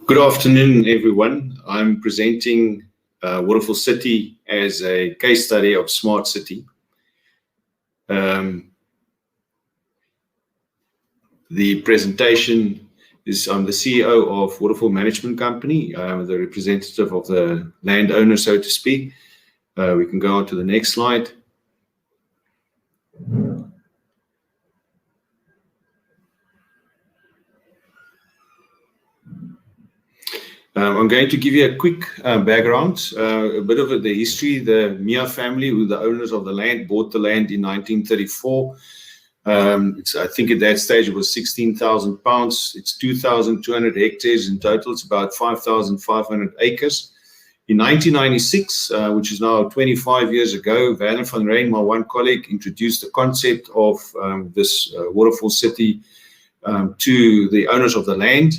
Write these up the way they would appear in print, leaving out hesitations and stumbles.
Good afternoon, everyone. I'm presenting Waterfall City as a case study of smart city. The presentation is I'm the CEO of Waterfall Management Company, the representative of the landowner, so to speak. We can go on to the next slide. I'm going to give you a quick background, a bit of the history. The Mia family, who the owners of the land, bought the land in 1934. I think at that stage it was £16,000. It's 2,200 hectares in total. It's about 5,500 acres. In 1996, which is now 25 years ago, Werner van Rijn, my one colleague, introduced the concept of this Waterfall City to the owners of the land.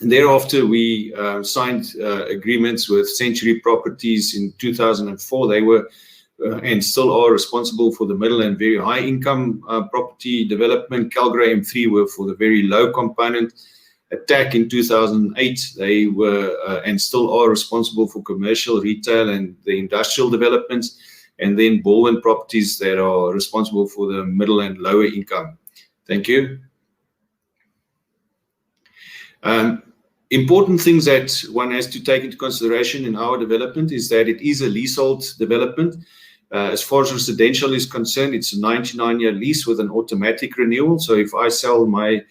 And thereafter, we signed agreements with Century Properties in 2004. They were and still are responsible for the middle and very high income property development. Calgary M3 were for the very low component. Attack in 2008, they were and still are responsible for commercial, retail, and the industrial developments. And then Baldwin Properties that are responsible for the middle and lower income. Thank you. Important things that one has to take into consideration in our development is that it is a leasehold development. As far as residential is concerned, it's a 99-year lease with an automatic renewal. So if I sell my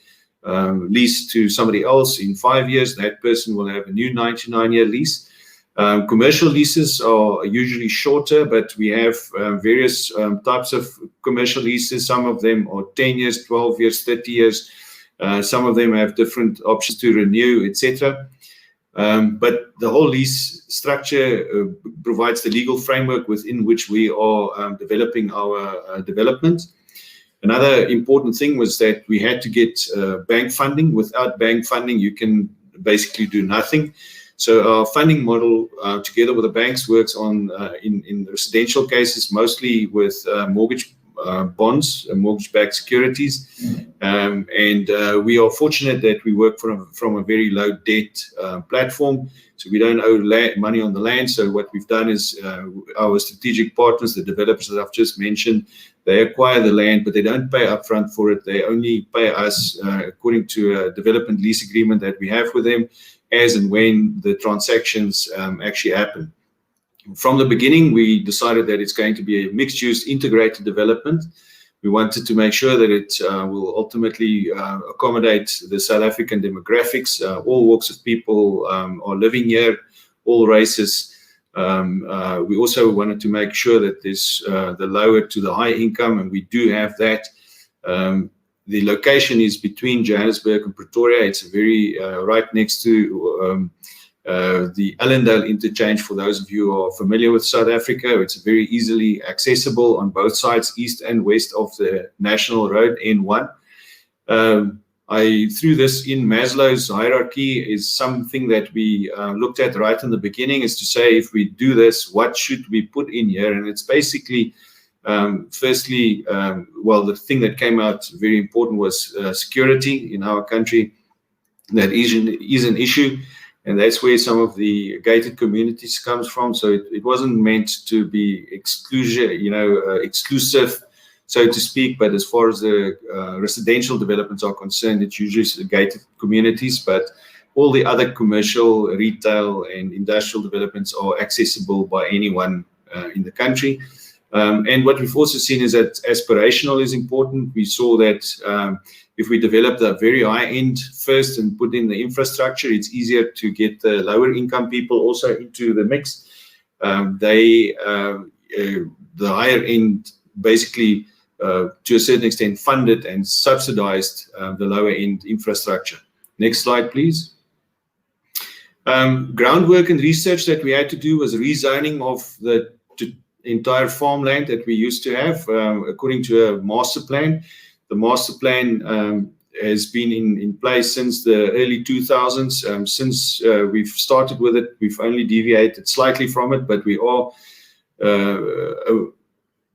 lease to somebody else in 5 years, that person will have a new 99-year lease. Commercial leases are usually shorter, but we have various types of commercial leases. Some of them are 10 years, 12 years, 30 years. Some of them have different options to renew, etc. But the whole lease structure provides the legal framework within which we are developing our development. Another important thing was that we had to get bank funding. Without bank funding, you can basically do nothing. So our funding model, together with the banks, works on in residential cases, mostly with mortgage bonds and mortgage-backed securities, and we are fortunate that we work from a very low debt platform, so we don't owe money on the land. So what we've done is our strategic partners, the developers that I've just mentioned, they acquire the land, but they don't pay upfront for it. They only pay us according to a development lease agreement that we have with them, as and when the transactions actually happen. From the beginning, we decided that it's going to be a mixed-use integrated development. We wanted to make sure that it will ultimately accommodate the South African demographics. All walks of people are living here, all races. We also wanted to make sure that there's the lower to the high income, and we do have that. The location is between Johannesburg and Pretoria. It's very right next to the Allendale interchange. For those of you who are familiar with South Africa, it's very easily accessible on both sides, east and west of the national road N1. I threw this in Maslow's hierarchy is something that we looked at right in the beginning, is to say, if we do this, what should we put in here? And it's basically, firstly, well, the thing that came out very important was security in our country. That is an issue. And that's where some of the gated communities comes from. So it wasn't meant to be exclusive, so to speak. But as far as the residential developments are concerned, it's usually gated communities. But all the other commercial, retail, and industrial developments are accessible by anyone in the country. And what we've also seen is that aspirational is important. We saw that if we develop the very high end first and put in the infrastructure, it's easier to get the lower income people also into the mix. The higher end basically, to a certain extent, funded and subsidized the lower end infrastructure. Next slide, please. Groundwork and research that we had to do was rezoning of the entire farmland that we used to have according to a master plan. The master plan has been in place since the early 2000s. Since we've started with it, we've only deviated slightly from it, but we are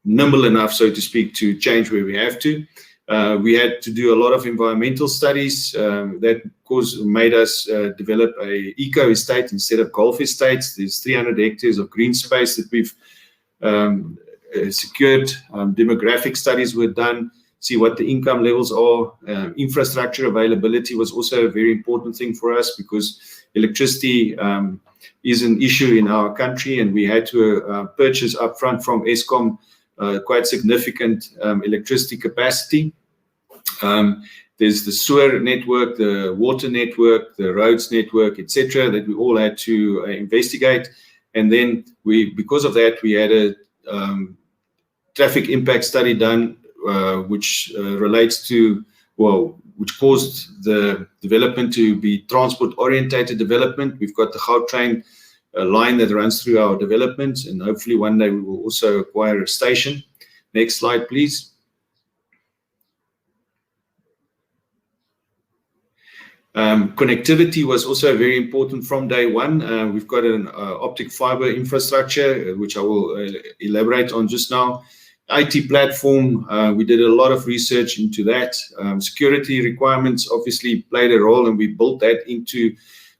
nimble enough, so to speak, to change where we have to. We had to do a lot of environmental studies that, of course, made us develop a eco estate instead of golf estates. There's 300 hectares of green space that we've secured. Demographic studies were done, see what the income levels are. Infrastructure availability was also a very important thing for us, because electricity is an issue in our country, and we had to purchase upfront from Eskom quite significant electricity capacity. There's the sewer network, the water network, the roads network, etc., that we all had to investigate. And then because of that, we had a traffic impact study done, which relates to, which caused the development to be transport-orientated development. We've got the Gautrain line that runs through our development, and hopefully one day we will also acquire a station. Next slide, please. Connectivity was also very important from day one. We've got an optic fiber infrastructure, which I will elaborate on just now. IT platform, we did a lot of research into that. Security requirements obviously played a role, and we built that into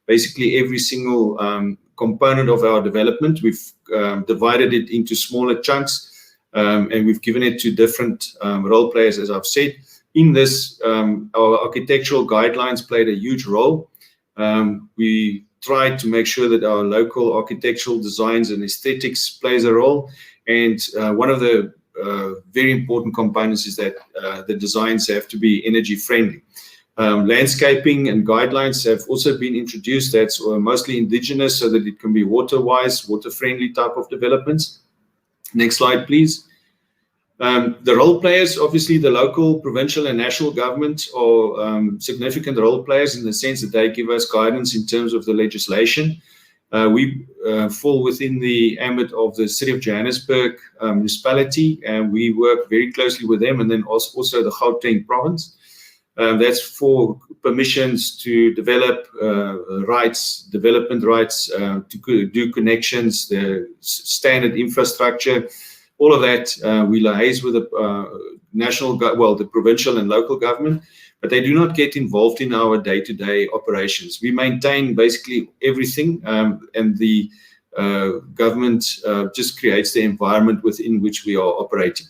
basically every single component of our development. We've divided it into smaller chunks, and we've given it to different role players, as I've said. In this, our architectural guidelines played a huge role. We tried to make sure that our local architectural designs and aesthetics plays a role. And one of the very important components is that the designs have to be energy friendly. Landscaping and guidelines have also been introduced. That's mostly indigenous, so that it can be water-wise, water-friendly type of developments. Next slide, please. The role players, obviously the local, provincial and national government are significant role players in the sense that they give us guidance in terms of the legislation. We fall within the ambit of the City of Johannesburg municipality, and we work very closely with them, and then also the Gauteng province. That's for permissions to develop development rights, to do connections, the standard infrastructure. All of that we liaise with the provincial and local government, but they do not get involved in our day-to-day operations. We maintain basically everything, and the government just creates the environment within which we are operating.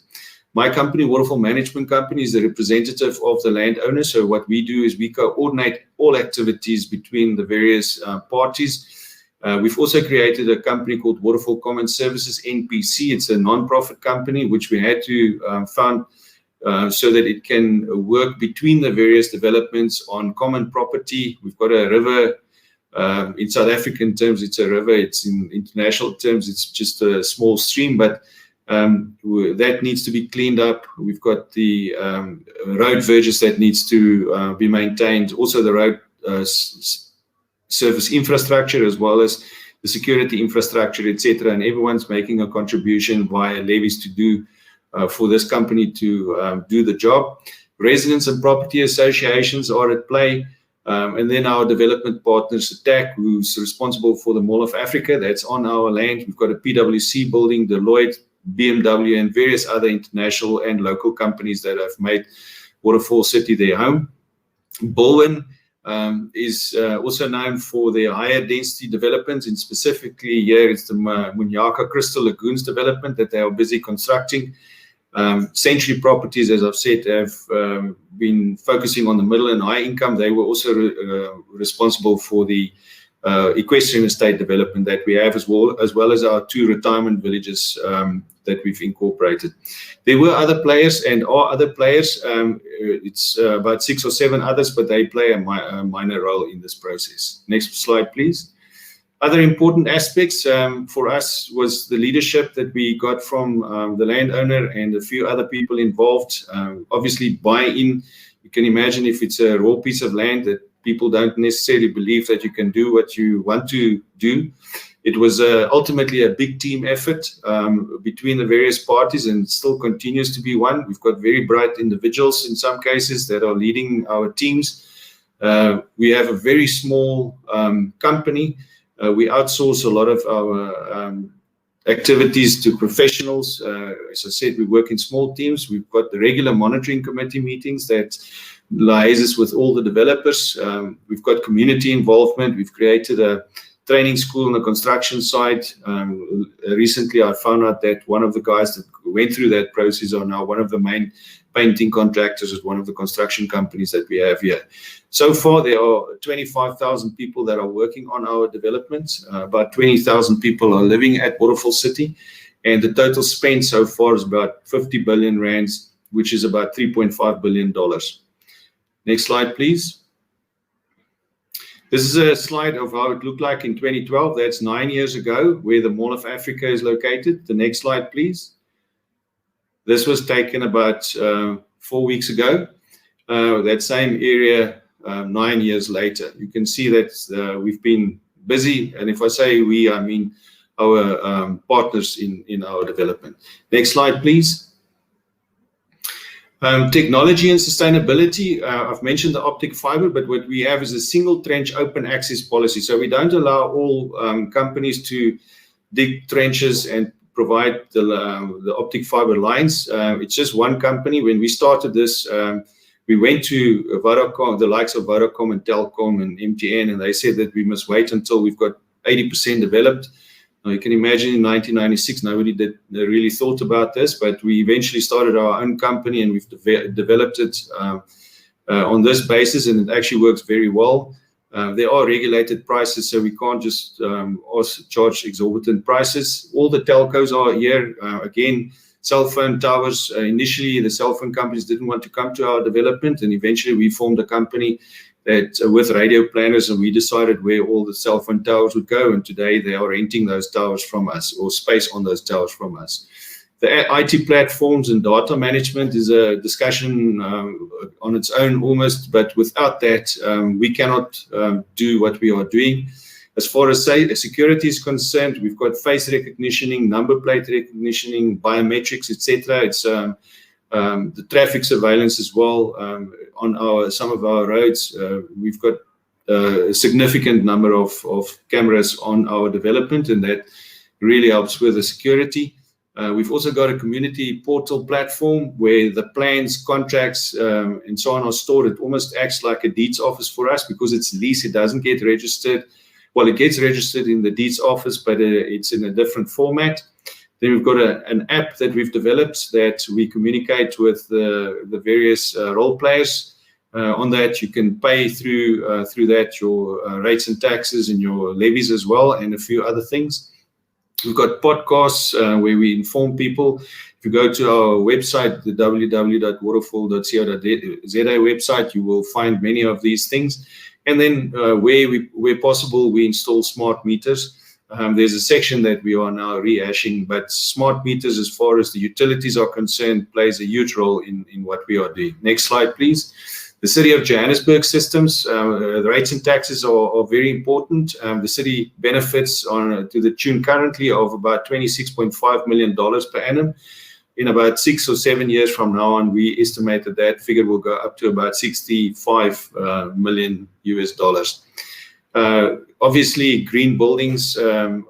My company, Waterfall Management Company, is the representative of the landowner. So what we do is we coordinate all activities between the various parties. We've also created a company called Waterfall Common Services, NPC. It's a non-profit company, which we had to found so that it can work between the various developments on common property. We've got a river. In South African terms, it's a river. It's in international terms, it's just a small stream, but that needs to be cleaned up. We've got the road verges that needs to be maintained. Also the road service infrastructure, as well as the security infrastructure, etc. And everyone's making a contribution via levies to do for this company to do the job. Residents and property associations are at play. And then our development partners, ATTAC, who's responsible for the Mall of Africa, that's on our land. We've got a PwC building, Deloitte, BMW, and various other international and local companies that have made Waterfall City their home. Bulwen is also known for their higher density developments, and specifically here it's the Munyaka Crystal Lagoons development that they are busy constructing. Century Properties, as I've said, have been focusing on the middle and high income. They were also responsible for the equestrian estate development that we have, as well as our 2 retirement villages that we've incorporated. There were other players and are other players. It's about 6 or 7 others, but they play a minor role in this process. Next slide, please. Other important aspects for us was the leadership that we got from the landowner and a few other people involved. Obviously, buy-in. You can imagine if it's a raw piece of land that people don't necessarily believe that you can do what you want to do. It was ultimately a big team effort between the various parties, and still continues to be one. We've got very bright individuals in some cases that are leading our teams. We have a very small company. We outsource a lot of our activities to professionals. As I said, we work in small teams. We've got the regular monitoring committee meetings that liaises with all the developers. We've got community involvement. We've created a training school on the construction site. Recently, I found out that one of the guys that went through that process are now one of the main painting contractors at one of the construction companies that we have here. So far, there are 25,000 people that are working on our developments. About 20,000 people are living at Waterfall City. And the total spend so far is about 50 billion rands, which is about $3.5 billion. Next slide, please. This is a slide of how it looked like in 2012. That's 9 years ago, where the Mall of Africa is located. The next slide, please. This was taken about 4 weeks ago. That same area 9 years later. You can see that we've been busy. And if I say we, I mean our partners in our development. Next slide, please. Technology and sustainability. I've mentioned the optic fiber, but what we have is a single trench open access policy. So we don't allow all companies to dig trenches and provide the optic fiber lines. It's just one company. When we started this, we went to Vodacom, the likes of Vodacom and Telkom and MTN, and they said that we must wait until we've got 80% developed. Now, you can imagine in 1996, nobody really thought about this, but we eventually started our own company and we've developed it on this basis, and it actually works very well. There are regulated prices, so we can't just charge exorbitant prices. All the telcos are here. Again, cell phone towers. Initially, the cell phone companies didn't want to come to our development, and eventually we formed a company that with radio planners, and we decided where all the cell phone towers would go, and today they are renting those towers from us, or space on those towers from us. The IT platforms and data management is a discussion on its own almost, but without that, we cannot do what we are doing. As far as security is concerned, we've got face recognition, number plate recognition, biometrics, etc. It's the traffic surveillance as well on some of our roads. We've got a significant number of cameras on our development, and that really helps with the security. We've also got a community portal platform where the plans, contracts, and so on are stored. It almost acts like a deeds office for us because it's lease. It doesn't get registered. Well, it gets registered in the deeds office, but it's in a different format. Then we've got an app that we've developed that we communicate with the various role players. On that, you can pay through that your rates and taxes and your levies as well, and a few other things. We've got podcasts where we inform people. If you go to our website, the www.waterfall.co.za website, you will find many of these things. And then where possible, we install smart meters. There's a section that we are now rehashing, but smart meters, as far as the utilities are concerned, plays a huge role in what we are doing. Next slide, please. The City of Johannesburg systems, the rates and taxes are very important. The city benefits to the tune currently of about $26.5 million per annum. In about 6 or 7 years from now on, we estimate that figure will go up to about $65 million US. Obviously, green buildings are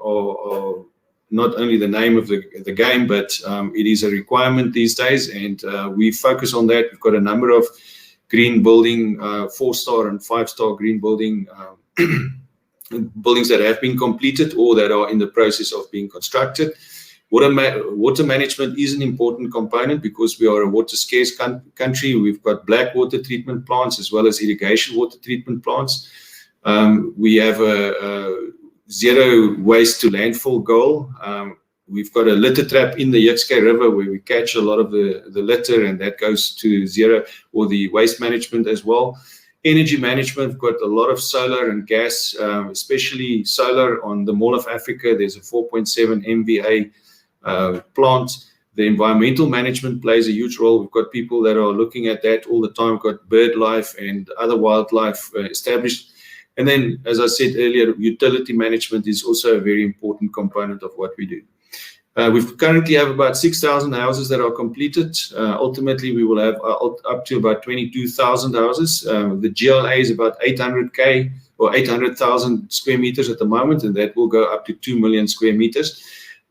not only the name of the game, but it is a requirement these days, and we focus on that. We've got a number of green building, 4-star and 5-star green building buildings that have been completed or that are in the process of being constructed. Water management is an important component because we are a water scarce country. We've got black water treatment plants as well as irrigation water treatment plants. We have a zero waste to landfill goal. We've got a litter trap in the Yitske River where we catch a lot of the litter, and that goes to zero, or the waste management as well. Energy management, we've got a lot of solar and gas, especially solar on the Mall of Africa. There's a 4.7 MVA plant. The environmental management plays a huge role. We've got people that are looking at that all the time. We've got bird life and other wildlife established. And then, as I said earlier, utility management is also a very important component of what we do. We currently have about 6,000 houses that are completed. Ultimately, we will have up to about 22,000 houses. The GLA is about 800,000 square meters at the moment, and that will go up to 2 million square meters.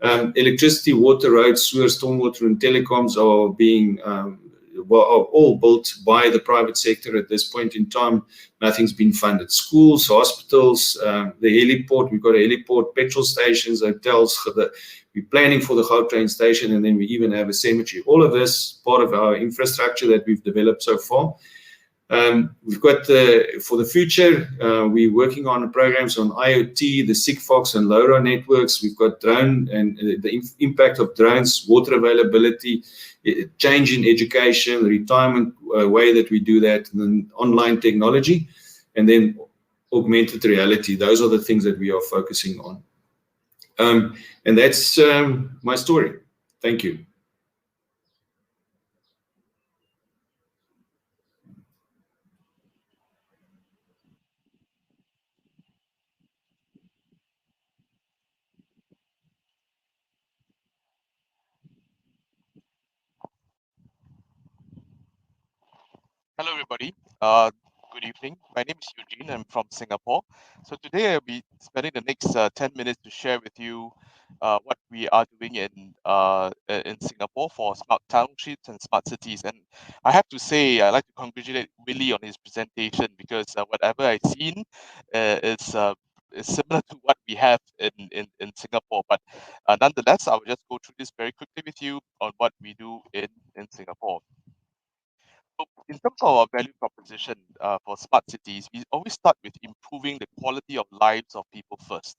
Electricity, water, roads, sewer, stormwater, and telecoms are being are all built by the private sector at this point in time. Nothing's been funded. Schools, hospitals, the heliport, we've got a heliport, petrol stations, hotels. We're planning for the Gautrain station, and then we even have a cemetery. All of this part of our infrastructure that we've developed so far. We've got for the future, we're working on programs on IoT, the Sigfox and LoRa networks. We've got drone and the impact of drones, water availability, change in education, the retirement way that we do that, and then online technology, and then augmented reality. Those are the things that we are focusing on. And that's my story. Thank you. Hello, everybody. Good evening. My name is Eugene. I'm from Singapore. So today I'll be spending the next 10 minutes to share with you what we are doing in Singapore for smart townships and smart cities. And I have to say, I'd like to congratulate Willie on his presentation, because whatever I've seen is similar to what we have in Singapore. But nonetheless, I will just go through this very quickly with you on what we do in Singapore. So in terms of our value proposition for smart cities, we always start with improving the quality of lives of people first.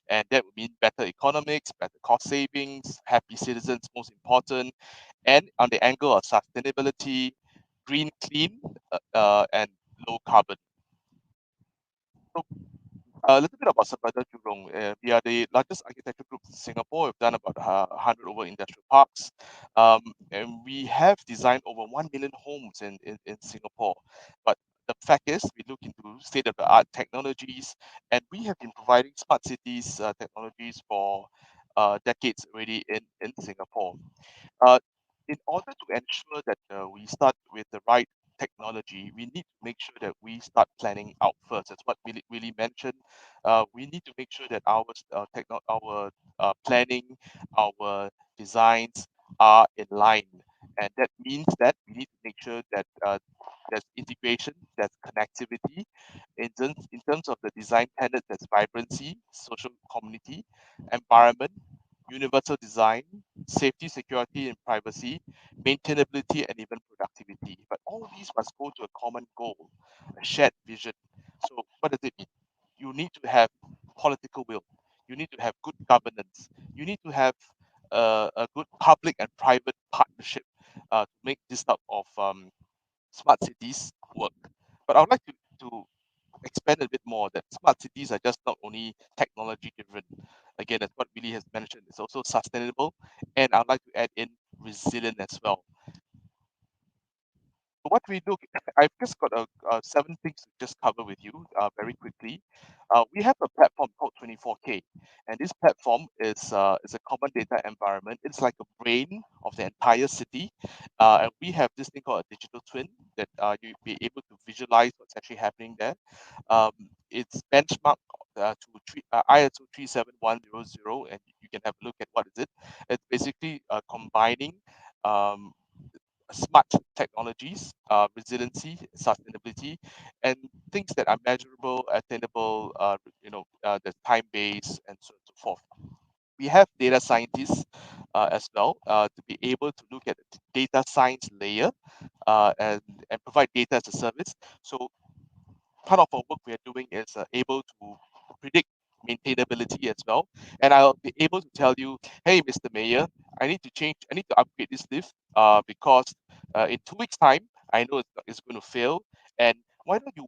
And that would mean better economics, better cost savings, happy citizens, most important, and on the angle of sustainability, green, clean, and low carbon. So a little bit about Sepadan Jurong. We are the largest architecture group in Singapore. We've done about 100 over industrial parks. And we have designed over 1 million homes in Singapore. But the fact is, we look into state-of-the-art technologies, and we have been providing smart cities technologies for decades already in Singapore. In order to ensure that we start with the right technology, we need to make sure that we start planning out first. That's what Willie mentioned. We need to make sure that our planning, our designs are in line, and that means that we need to make sure that there's integration, there's connectivity, in terms of the design tenets, there's vibrancy, social community, environment, universal design, safety, security, and privacy, maintainability, and even productivity. But all these must go to a common goal, a shared vision. So what does it mean? You need to have political will. You need to have good governance. You need to have a good public and private partnership to make this type of smart cities work. But I would like to expand a bit more that smart cities are just not only technology driven. Again, as what Willie has mentioned, it's also sustainable, and I'd like to add in resilient as well. So what we do, I've just got 7 things to just cover with you very quickly. We have a platform called 24K, and this platform is a common data environment. It's like a brain of the entire city, and we have this thing called a digital twin that you'll be able to visualize what's actually happening there. It's benchmarked to ISO 37100, and you can have a look at what is it. It's basically combining smart technologies, resiliency, sustainability, and things that are measurable, attainable, the time-based, and so on and so forth. We have data scientists as well to be able to look at the data science layer and provide data as a service. So part of our work we are doing is able to predict maintainability as well. And I'll be able to tell you, hey, Mr. Mayor, I need to upgrade this lift because in 2 weeks' time, I know it's going to fail. And why don't you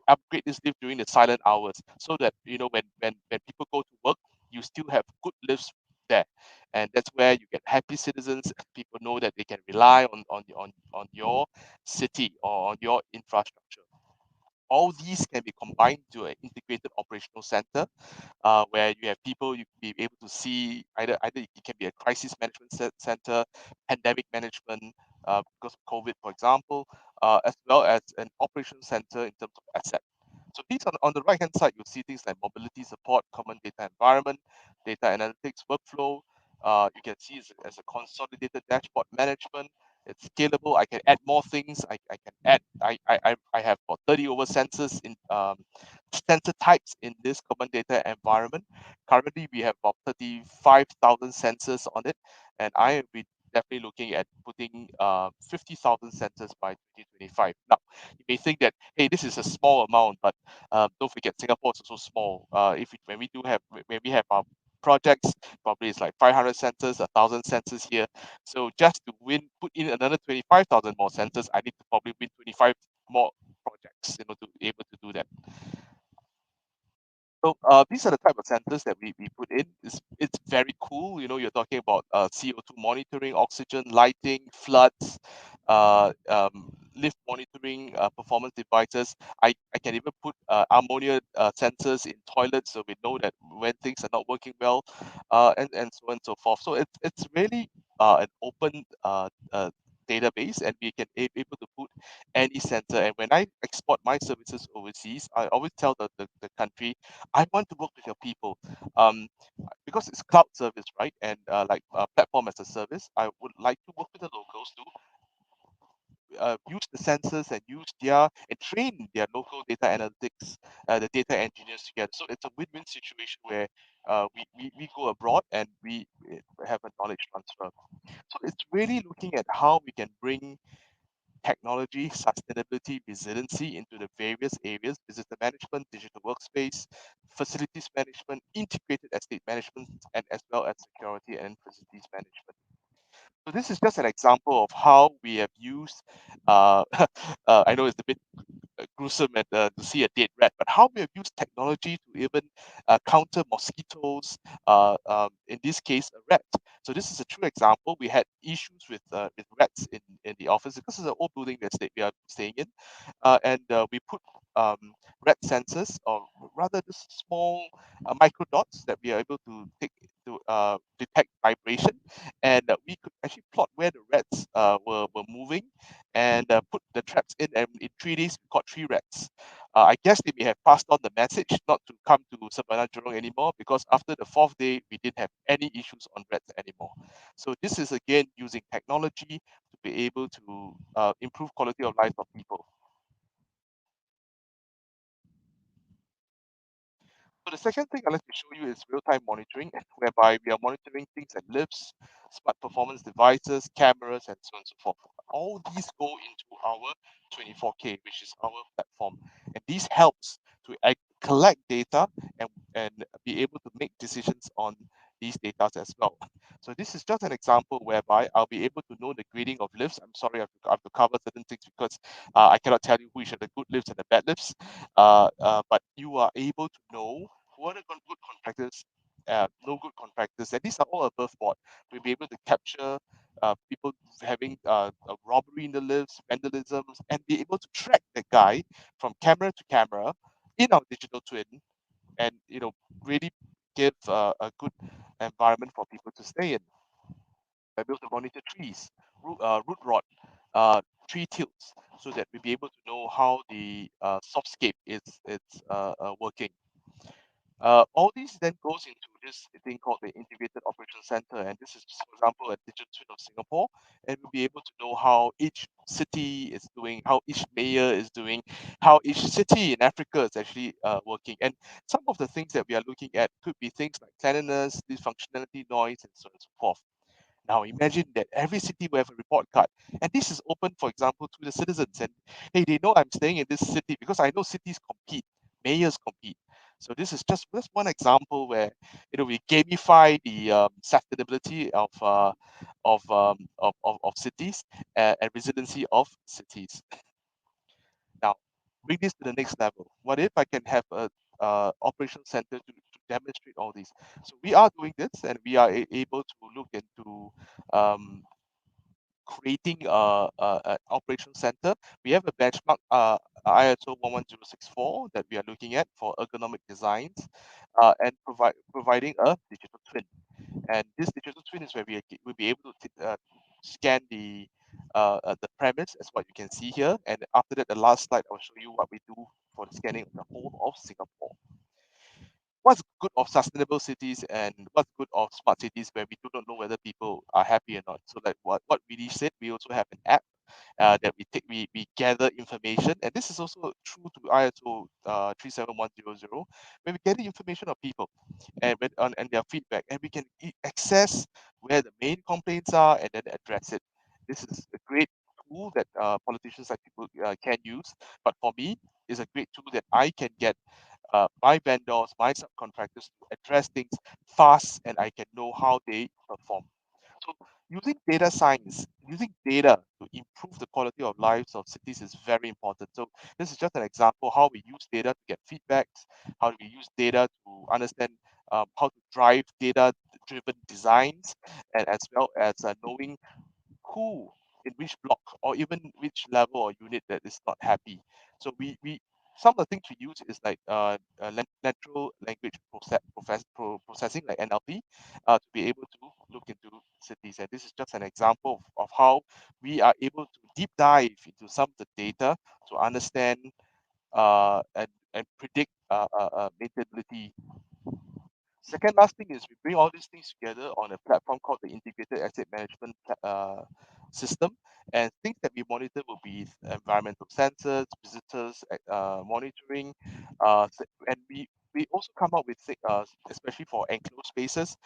upgrade this lift during the silent hours so that, when people go to work, you still have good lifts there. And that's where you get happy citizens. People know that they can rely on your city or on your infrastructure. All these can be combined to an integrated operational center where you have people you can be able to see either it can be a crisis management center, pandemic management because of COVID, for example, as well as an operation center in terms of asset. So these on the right hand side, you'll see things like mobility support, common data environment, data analytics workflow, You can see as a consolidated dashboard management. It's scalable. I can add more things. I can add. I have about 30 over sensors in sensor types in this common data environment. Currently, we have about 35,000 sensors on it, and I will be definitely looking at putting 50,000 sensors by 2025. Now, you may think that, hey, this is a small amount, but don't forget Singapore is also small. When we have our projects, probably it's like 500 sensors, 1,000 sensors here. So just to put in another 25,000 more sensors, I need to probably win 25 more projects, to be able to do that. So these are the type of sensors that we put in. It's very cool. You're talking about CO2 monitoring, oxygen, lighting, floods, lift monitoring, performance devices. I can even put ammonia sensors in toilets, so we know that when things are not working well, and so on and so forth. So it's really an open database, and we can able to put any sensor. And when I export my services overseas, I always tell the country, I want to work with your people, because it's cloud service, right? And like platform as a service, I would like to work with the locals to use the sensors and train their local data analytics, the data engineers together. So it's a win-win situation where we go abroad and we have a knowledge transfer. So it's really looking at how we can bring technology, sustainability, resiliency into the various areas: visitor management, digital workspace, facilities management, integrated estate management, and as well as security and facilities management. So this is just an example of how we have used, I know it's a bit gruesome to see a dead rat, but how we have used technology to even counter mosquitoes, in this case, a rat. So this is a true example. We had issues with rats in the office because it's an old building that we are staying in, and we put um, rat sensors, or rather just small micro dots that we are able to detect vibration, and we could actually plot where the rats were moving, and put the traps in, and in 3 days we caught 3 rats. I guess they may have passed on the message not to come to Savannah Jurong anymore, because after the 4th day we didn't have any issues on rats anymore. So this is again using technology to be able to improve quality of life of people. So the second thing I'd like to show you is real-time monitoring, whereby we are monitoring things like lifts, smart performance devices, cameras, and so on and so forth. All these go into our 24K, which is our platform. And these helps to collect data and be able to make decisions on these data as well. So this is just an example whereby I'll be able to know the grading of lifts. I'm sorry, I have to cover certain things because I cannot tell you which are the good lifts and the bad lifts. But you are able to know what are good contractors, no good contractors, and these are all above board. We'll be able to capture people having a robbery in the lifts, vandalism, and be able to track the guy from camera to camera in our digital twin, and really give a good environment for people to stay in. I built to monitor trees, root rot, tree tilts, so that we'll be able to know how the softscape is working. All these then goes into this thing called the Integrated Operations Center, and this is, for example, a digital twin of Singapore, and we'll be able to know how each city is doing, how each mayor is doing, how each city in Africa is actually working. And some of the things that we are looking at could be things like cleanliness, functionality, noise, and so on and so forth. Now imagine that every city will have a report card, and this is open, for example, to the citizens. And hey, they know I'm staying in this city because I know cities compete, mayors compete. So this is just one example where we gamify the sustainability of cities, and resiliency of cities. Now, bring this to the next level. What if I can have a operation center to demonstrate all these? So we are doing this, and we are able to look into creating an operation center. We have a benchmark ISO 11064 that we are looking at for ergonomic designs, and providing a digital twin. And this digital twin is where will be able to scan the premise, as what you can see here. And after that, the last slide, I'll show you what we do for the scanning of the whole of Singapore. what's good of sustainable cities and what's good of smart cities where we do not know whether people are happy or not. So like what Willie said, we also have an app that we gather information, and this is also true to ISO 37100, where we gather information of people and their feedback, and we can access where the main complaints are and then address it. This is a great tool that politicians like people can use, but for me, it's a great tool that I can get my vendors, my subcontractors to address things fast, and I can know how they perform. So using data science, using data to improve the quality of lives of cities is very important. So this is just an example how we use data to get feedbacks, how do we use data to understand how to drive data-driven designs, and as well as knowing who in which block or even which level or unit that is not happy. So we some of the things we use is like natural language processing like NLP to be able to look into cities. And this is just an example of how we are able to deep dive into some of the data to understand and predict maintainability. Second last thing is we bring all these things together on a platform called the Integrated Asset Management System. And things that we monitor will be environmental sensors, visitors monitoring, and we also come up with, especially for enclosed spaces,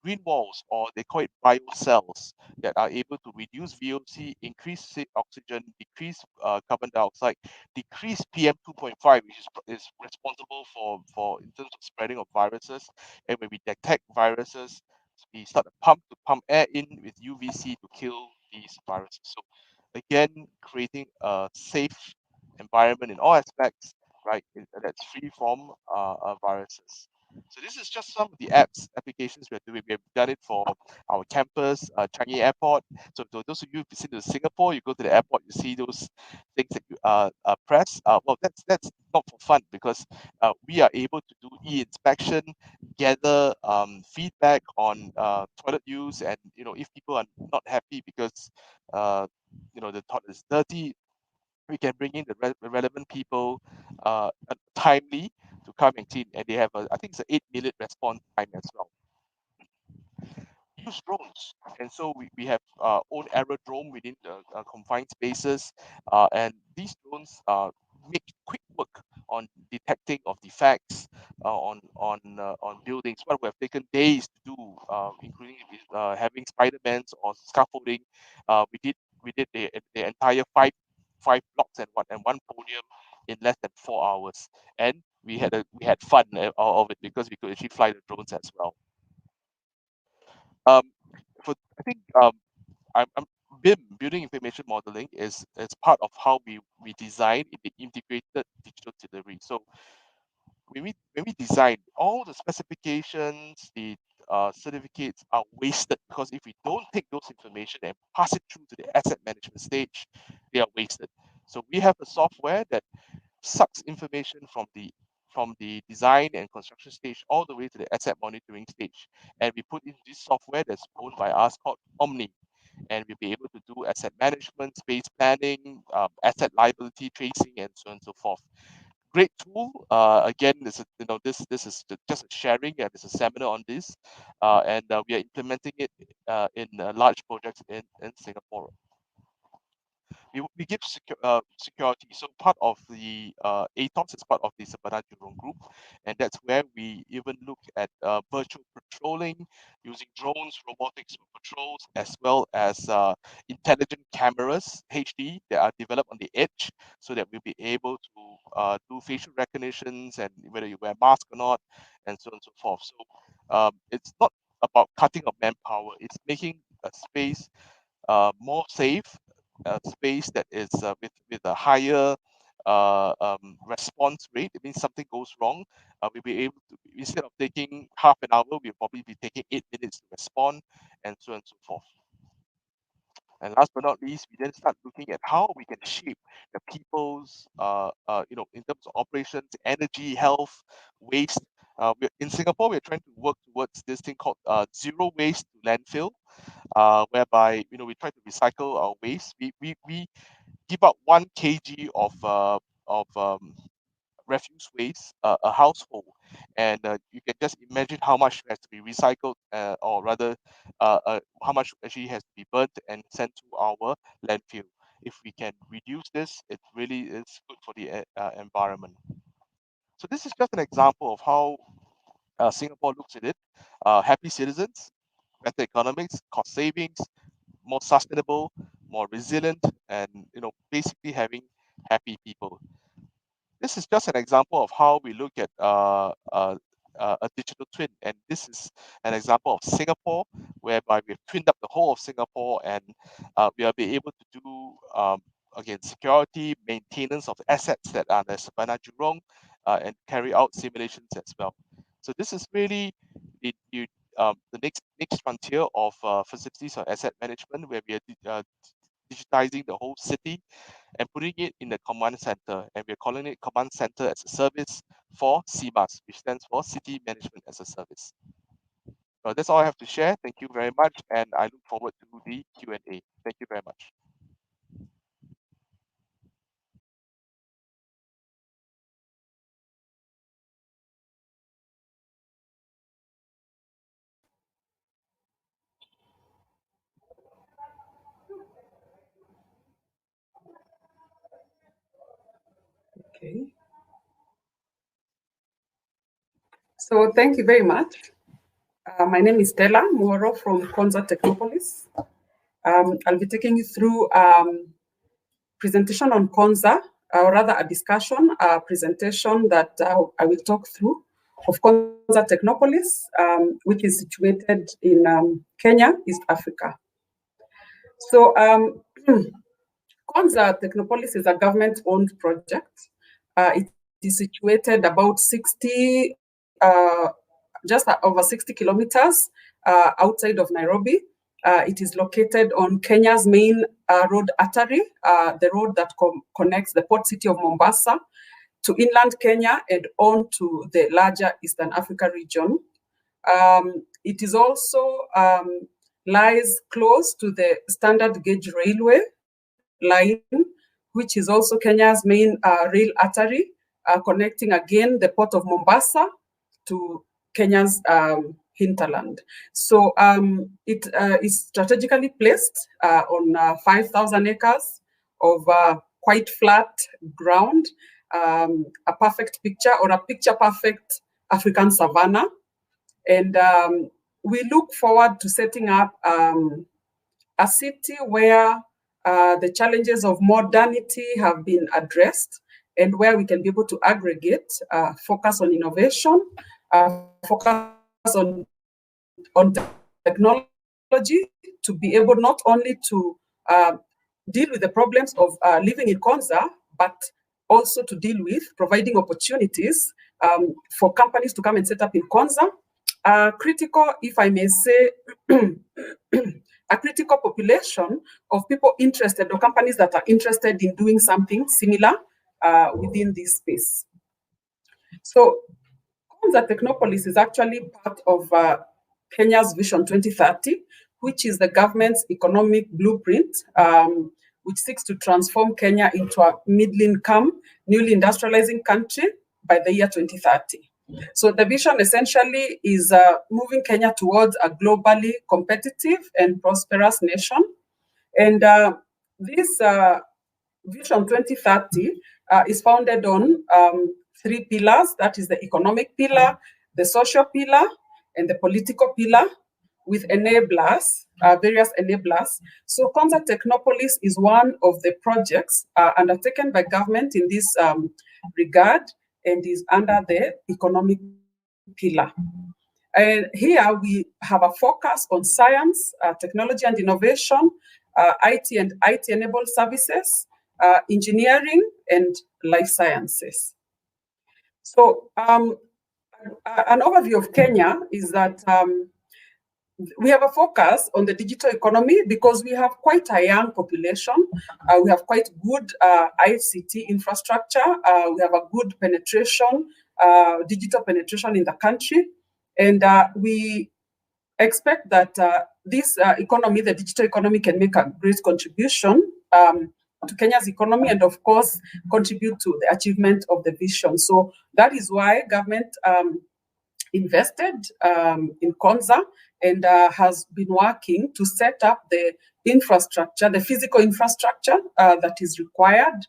green walls, or they call it biocells, that are able to reduce VOC, increase oxygen, decrease carbon dioxide, decrease PM 2.5, which is responsible for in terms of spreading of viruses. And when we detect viruses, we start to pump air in with UVC to kill these viruses. So again, creating a safe environment in all aspects, right? That's free from viruses. So this is just some of the applications we're doing. We have done it for our campus, Changi Airport. So to those of you who visit to Singapore, you go to the airport, you see those things that you press. Well, that's not for fun, because we are able to do e-inspection, gather feedback on toilet use, and if people are not happy because the toilet is dirty, we can bring in the relevant people timely to come and clean, and they have I think it's an 8-minute response time as well. Use drones, and so we have own aerodrome within the confined spaces, and these drones make quick work on detecting of defects on buildings. What we have taken days to do, including having Spider-Mans or scaffolding. We did the entire five blocks and one podium in less than 4 hours, and we had fun of it because we could actually fly the drones as well. Um, I think I'm BIM, building information modeling, is part of how we design in the integrated digital delivery. So when we design, all the specifications, the certificates are wasted, because if we don't take those information and pass it through to the asset management stage, they are wasted. So we have a software that sucks information from the design and construction stage all the way to the asset monitoring stage, and we put in this software that's owned by us called Omni, and we'll be able to do asset management, space planning, asset liability tracing, and so on and so forth. Great tool. Again, this is just a sharing, and there's a seminar on this, and we are implementing it in large projects in Singapore. We give security. So part of the ATOS is part of the Sepadan Jurong group, and that's where we even look at virtual patrolling using drones, robotics for patrols, as well as intelligent cameras, HD, that are developed on the edge, so that we'll be able to do facial recognitions and whether you wear a mask or not, and so on and so forth. So it's not about cutting of manpower; it's making a space more safe, space that is with a higher response rate. It means something goes wrong, we'll be able to, instead of taking half an hour, we'll probably be taking 8 minutes to respond, and so on and so forth. And last but not least, we then start looking at how we can shape the people's, in terms of operations, energy, health, waste. In Singapore, we're trying to work towards this thing called zero waste to landfill, whereby we try to recycle our waste. We give out 1 kg of refuse waste a household, and you can just imagine how much has to be recycled, or rather, how much actually has to be burnt and sent to our landfill. If we can reduce this, it really is good for the environment. So this is just an example of how Singapore looks at it. Happy citizens, better economics, cost savings, more sustainable, more resilient, and basically having happy people. This is just an example of how we look at a digital twin, and this is an example of Singapore, whereby we've twinned up the whole of Singapore, and we'll be able to do again security, maintenance of assets that are the Savannah Jurong, and carry out simulations as well. So this is really the next frontier of facilities or asset management, where we are digitizing the whole city and putting it in the command center, and we're calling it Command Center as a Service for CMAS, which stands for City Management as a Service. That's all I have to share. Thank you very much, and I look forward to the Q&A. Thank you very much. Okay. So thank you very much. My name is Stella Moro from Konza Technopolis. I'll be taking you through presentation on Konza, or rather a discussion, presentation that I will talk through of Konza Technopolis, which is situated in Kenya, East Africa. So Konza Technopolis is a government-owned project. It is situated about 60, just over 60 kilometers outside of Nairobi. It is located on Kenya's main road artery, the road that connects the port city of Mombasa to inland Kenya and on to the larger Eastern Africa region. It is also lies close to the standard gauge railway line, which is also Kenya's main rail artery, connecting again the port of Mombasa to Kenya's hinterland. So it is strategically placed on 5,000 acres of quite flat ground, a perfect picture, or a picture perfect African savanna. And we look forward to setting up a city where the challenges of modernity have been addressed, and where we can be able to aggregate, focus on innovation, focus on technology, to be able not only to deal with the problems of living in Konza, but also to deal with providing opportunities for companies to come and set up in Konza. Critical, if I may say, a critical population of people interested, or companies that are interested in doing something similar within this space. So Konza Technopolis is actually part of Kenya's Vision 2030, which is the government's economic blueprint, which seeks to transform Kenya into a middle-income, newly industrializing country by the year 2030. So the vision essentially is moving Kenya towards a globally competitive and prosperous nation. And this Vision 2030 is founded on 3 pillars. That is the economic pillar, the social pillar, and the political pillar, with enablers, various enablers. So Konza Technopolis is one of the projects undertaken by government in this regard, and is under the economic pillar. And here we have a focus on science, technology and innovation, IT and IT-enabled services, engineering, and life sciences. So an overview of Kenya is that we have a focus on the digital economy because we have quite a young population. We have quite good ICT infrastructure. We have a good penetration, digital penetration in the country. And we expect that this economy, the digital economy, can make a great contribution to Kenya's economy and, of course, contribute to the achievement of the vision. So that is why government invested in Konza and has been working to set up the infrastructure, the physical infrastructure that is required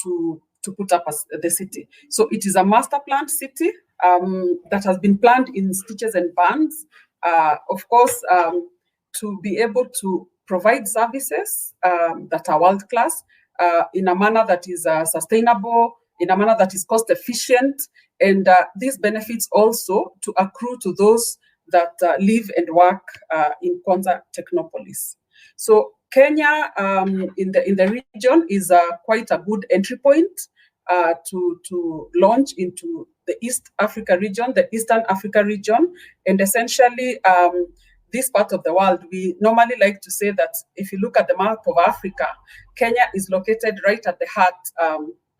to put up the city. So it is a master planned city that has been planned in stitches and bands, of course, to be able to provide services that are world-class in a manner that is sustainable, in a manner that is cost-efficient, and these benefits also to accrue to those that live and work in Konza Technopolis. So Kenya in the region is quite a good entry point to launch into the East Africa region, the Eastern Africa region, and essentially this part of the world. We normally like to say that if you look at the map of Africa, Kenya is located right at the heart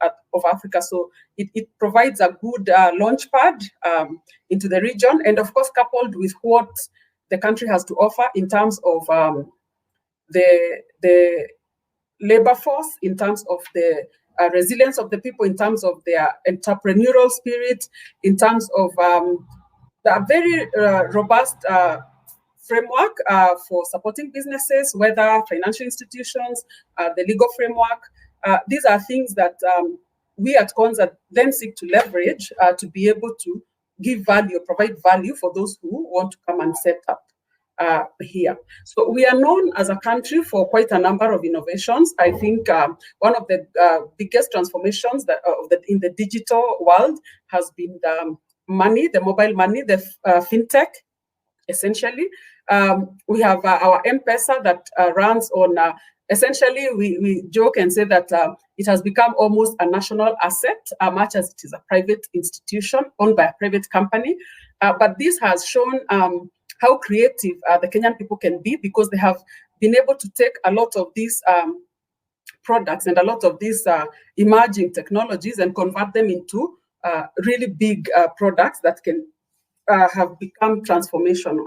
of Africa. So it provides a good launch pad into the region, and of course, coupled with what the country has to offer in terms of the labor force, in terms of the resilience of the people, in terms of their entrepreneurial spirit, in terms of the very robust framework for supporting businesses, whether financial institutions, the legal framework. These are things that we at Konza then seek to leverage to be able to give value, provide value for those who want to come and set up here. So we are known as a country for quite a number of innovations. I think one of the biggest transformations that in the digital world has been the money, the mobile money, the fintech, essentially. We have our M-Pesa that runs on, essentially, we joke and say that it has become almost a national asset, much as it is a private institution owned by a private company. But this has shown how creative the Kenyan people can be, because they have been able to take a lot of these products and a lot of these emerging technologies and convert them into really big products that can have become transformational.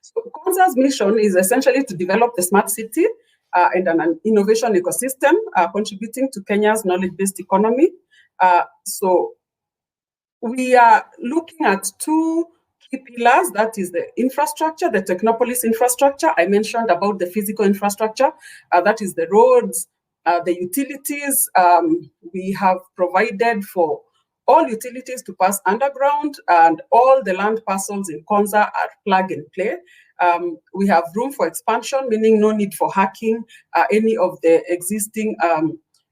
So Konza's mission is essentially to develop the smart city and an innovation ecosystem contributing to Kenya's knowledge-based economy. So we are looking at two key pillars. That is the infrastructure, the Technopolis infrastructure. I mentioned about the physical infrastructure. That is the roads, the utilities. We have provided for all utilities to pass underground, and all the land parcels in Konza are plug and play. We have room for expansion, meaning no need for hacking any of the existing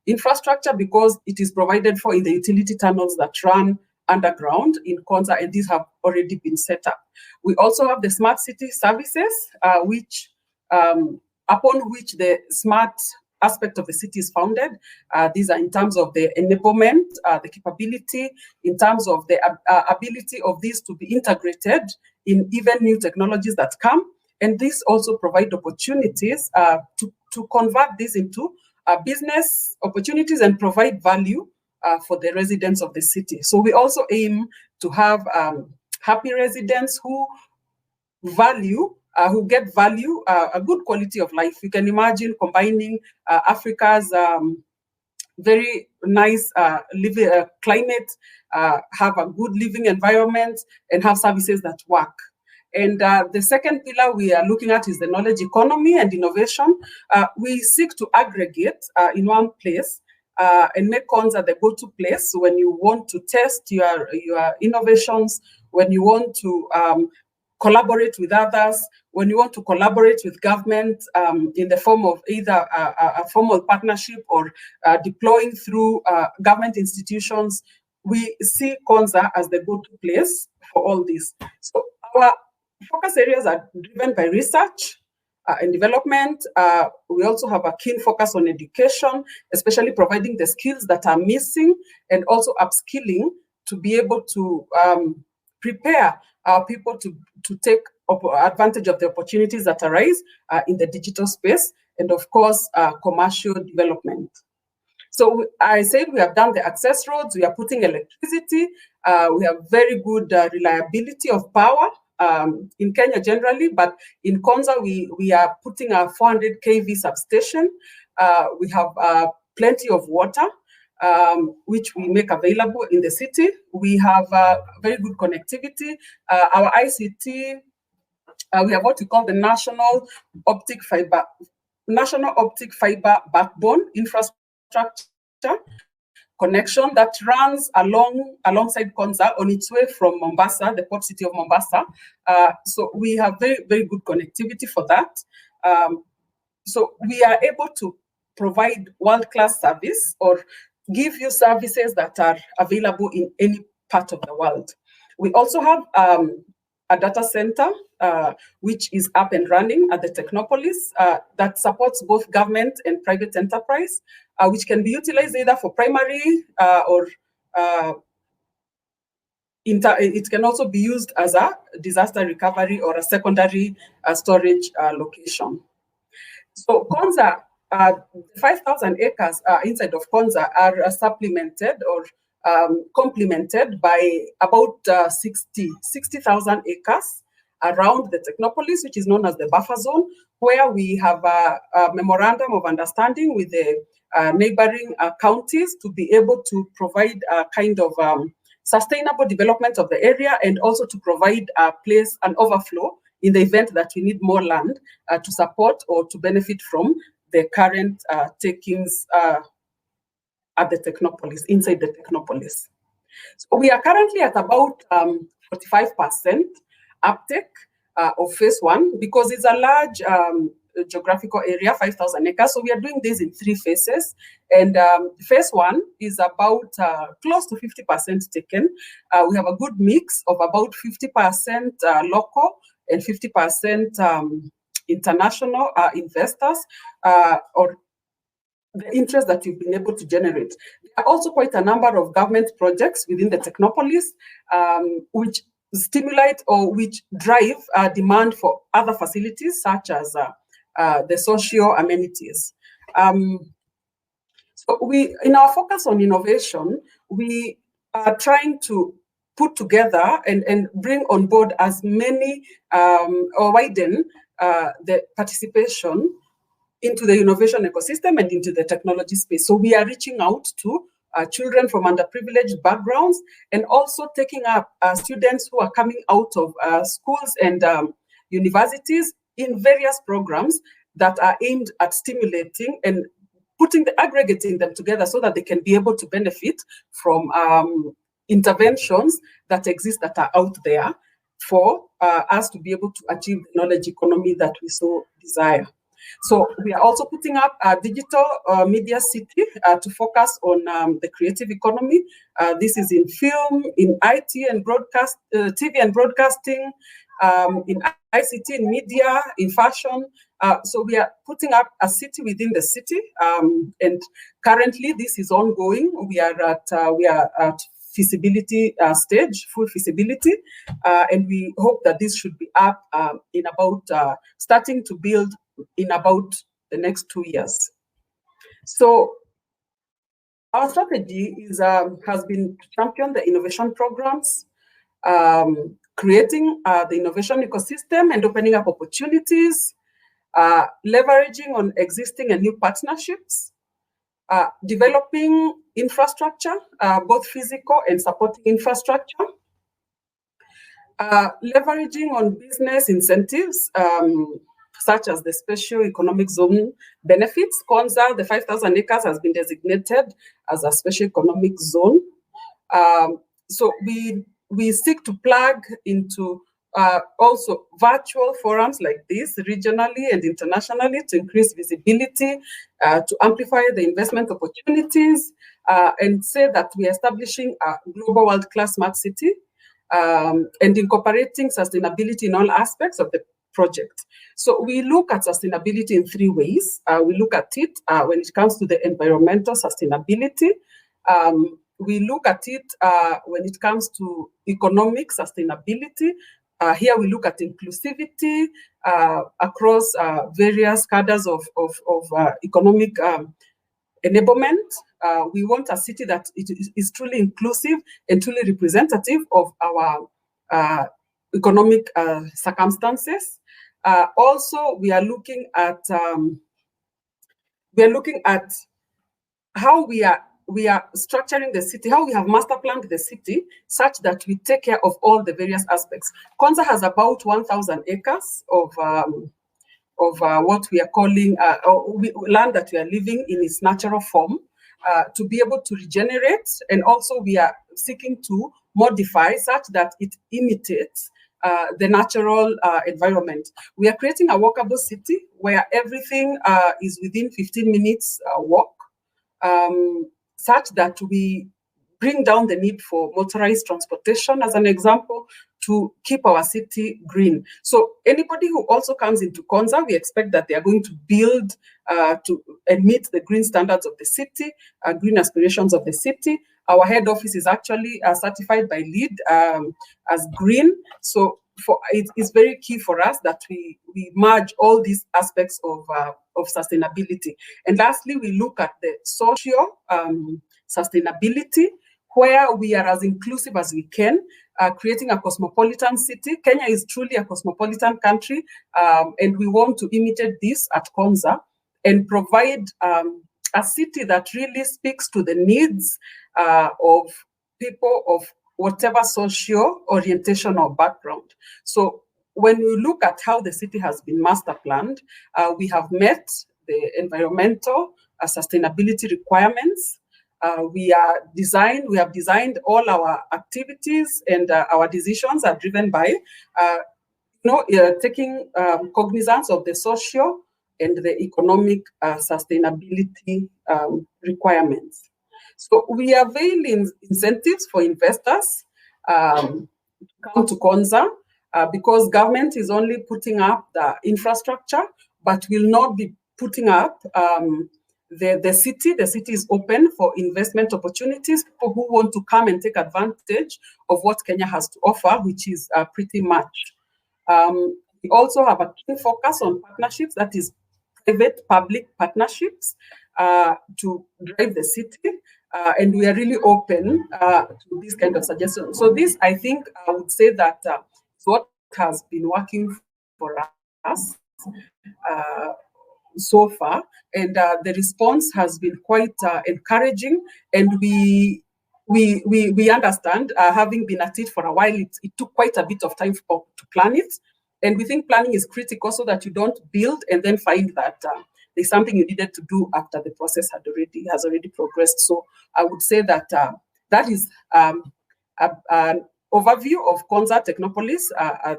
infrastructure, because it is provided for in the utility tunnels that run underground in Konza, and these have already been set up. We also have the smart city services, which upon which the smart aspect of the city is founded. These are in terms of the enablement, the capability, in terms of the ability of these to be integrated in even new technologies that come. And this also provide opportunities to convert this into business opportunities and provide value for the residents of the city. So we also aim to have happy residents who get value, a good quality of life. You can imagine combining Africa's very nice living climate, have a good living environment, and have services that work. And the second pillar we are looking at is the knowledge economy and innovation. We seek to aggregate in one place and make Konza the go-to place when you want to test your innovations, when you want to collaborate with others, when you want to collaborate with government in the form of either a formal partnership or deploying through government institutions. We see Konza as the go-to place for all this. So our focus areas are driven by research and development. We also have a keen focus on education, especially providing the skills that are missing, and also upskilling to be able to prepare our people to take advantage of the opportunities that arise in the digital space, and of course, commercial development. So I said we have done the access roads, we are putting electricity, we have very good reliability of power in Kenya generally, but in Konza we are putting a 400 kV substation. We have plenty of water, which we make available in the city. We have very good connectivity. Our ICT, we have what we call the National Optic Fiber Backbone Infrastructure connection that runs alongside Konza on its way from Mombasa, the port city of Mombasa. So we have very, very good connectivity for that. So we are able to provide world-class service or give you services that are available in any part of the world. We also have a data center, which is up and running at the Technopolis that supports both government and private enterprise, which can be utilized either for primary or it can also be used as a disaster recovery or a secondary storage location. So Konza, 5,000 acres inside of Konza are supplemented or complemented by about 60,000 acres around the Technopolis, which is known as the buffer zone, where we have a memorandum of understanding with the neighboring counties to be able to provide a kind of sustainable development of the area and also to provide a place, an overflow in the event that we need more land to support or to benefit from the current takings at the Technopolis, inside the Technopolis. So we are currently at about 45% uptake of phase 1 because it's a large geographical area, 5,000 acres. So we are doing this in 3 phases. And phase 1 is about close to 50% taken. We have a good mix of about 50% local and 50% international investors or the interest that you've been able to generate. There are also quite a number of government projects within the Technopolis which stimulate or which drive demand for other facilities such as the social amenities. So in our focus on innovation, we are trying to put together and bring on board as many or widen the participation into the innovation ecosystem and into the technology space. So we are reaching out to children from underprivileged backgrounds and also taking up students who are coming out of schools and universities in various programs that are aimed at stimulating and aggregating them together so that they can be able to benefit from interventions that exist that are out there for us to be able to achieve the knowledge economy that we so desire. So we are also putting up a digital media city to focus on the creative economy. This is in film, in IT and broadcast, TV and broadcasting, in ICT, in media, in fashion. So we are putting up a city within the city, and currently this is ongoing. We are at feasibility stage, full feasibility, and we hope that this should be up in about starting to build in about the next 2 years. So our strategy is has been to champion the innovation programs, creating the innovation ecosystem and opening up opportunities, leveraging on existing and new partnerships, developing infrastructure, both physical and supporting infrastructure, leveraging on business incentives, such as the special economic zone benefits. Konza, the 5,000 acres, has been designated as a special economic zone. So we seek to plug into also virtual forums like this, regionally and internationally, to increase visibility, to amplify the investment opportunities, and say that we are establishing a global world-class smart city and incorporating sustainability in all aspects of the project. So we look at sustainability in 3 ways. We look at it when it comes to the environmental sustainability. We look at it when it comes to economic sustainability. Here we look at inclusivity across various cadres of economic enablement. We want a city that is truly inclusive and truly representative of our economic circumstances. Also, we are looking at we are looking at how we are structuring the city, how we have master planned the city such that we take care of all the various aspects. Konza has about 1,000 acres of what we are calling land that we are living in its natural form to be able to regenerate. And also we are seeking to modify such that it imitates the natural environment. We are creating a walkable city where everything is within 15 minutes walk, such that we bring down the need for motorized transportation, as an example, to keep our city green. So anybody who also comes into Konza, we expect that they are going to build and meet the green standards of the city, green aspirations of the city. Our head office is actually certified by LEED as green. So it's very key for us that we merge all these aspects of sustainability. And lastly, we look at the social sustainability, where we are as inclusive as we can, creating a cosmopolitan city. Kenya is truly a cosmopolitan country, and we want to imitate this at Konza and provide a city that really speaks to the needs of people of whatever social orientation or background. So when we look at how the city has been master planned, we have met the environmental sustainability requirements. We have designed all our activities, and our decisions are driven by taking cognizance of the social and the economic sustainability requirements. So we avail incentives for investors to come to Konza because government is only putting up the infrastructure, but will not be putting up the city. The city is open for investment opportunities, people who want to come and take advantage of what Kenya has to offer, which is pretty much. We also have a key focus on partnerships, that is private-public partnerships to drive the city. And we are really open to this kind of suggestions. So this, I think, I would say that is what has been working for us so far, and the response has been quite encouraging. And we understand, having been at it for a while, it took quite a bit of time to plan it. And we think planning is critical so that you don't build and then find that there's something you needed to do after the process has already progressed. So I would say that that is an overview of Konza Technopolis,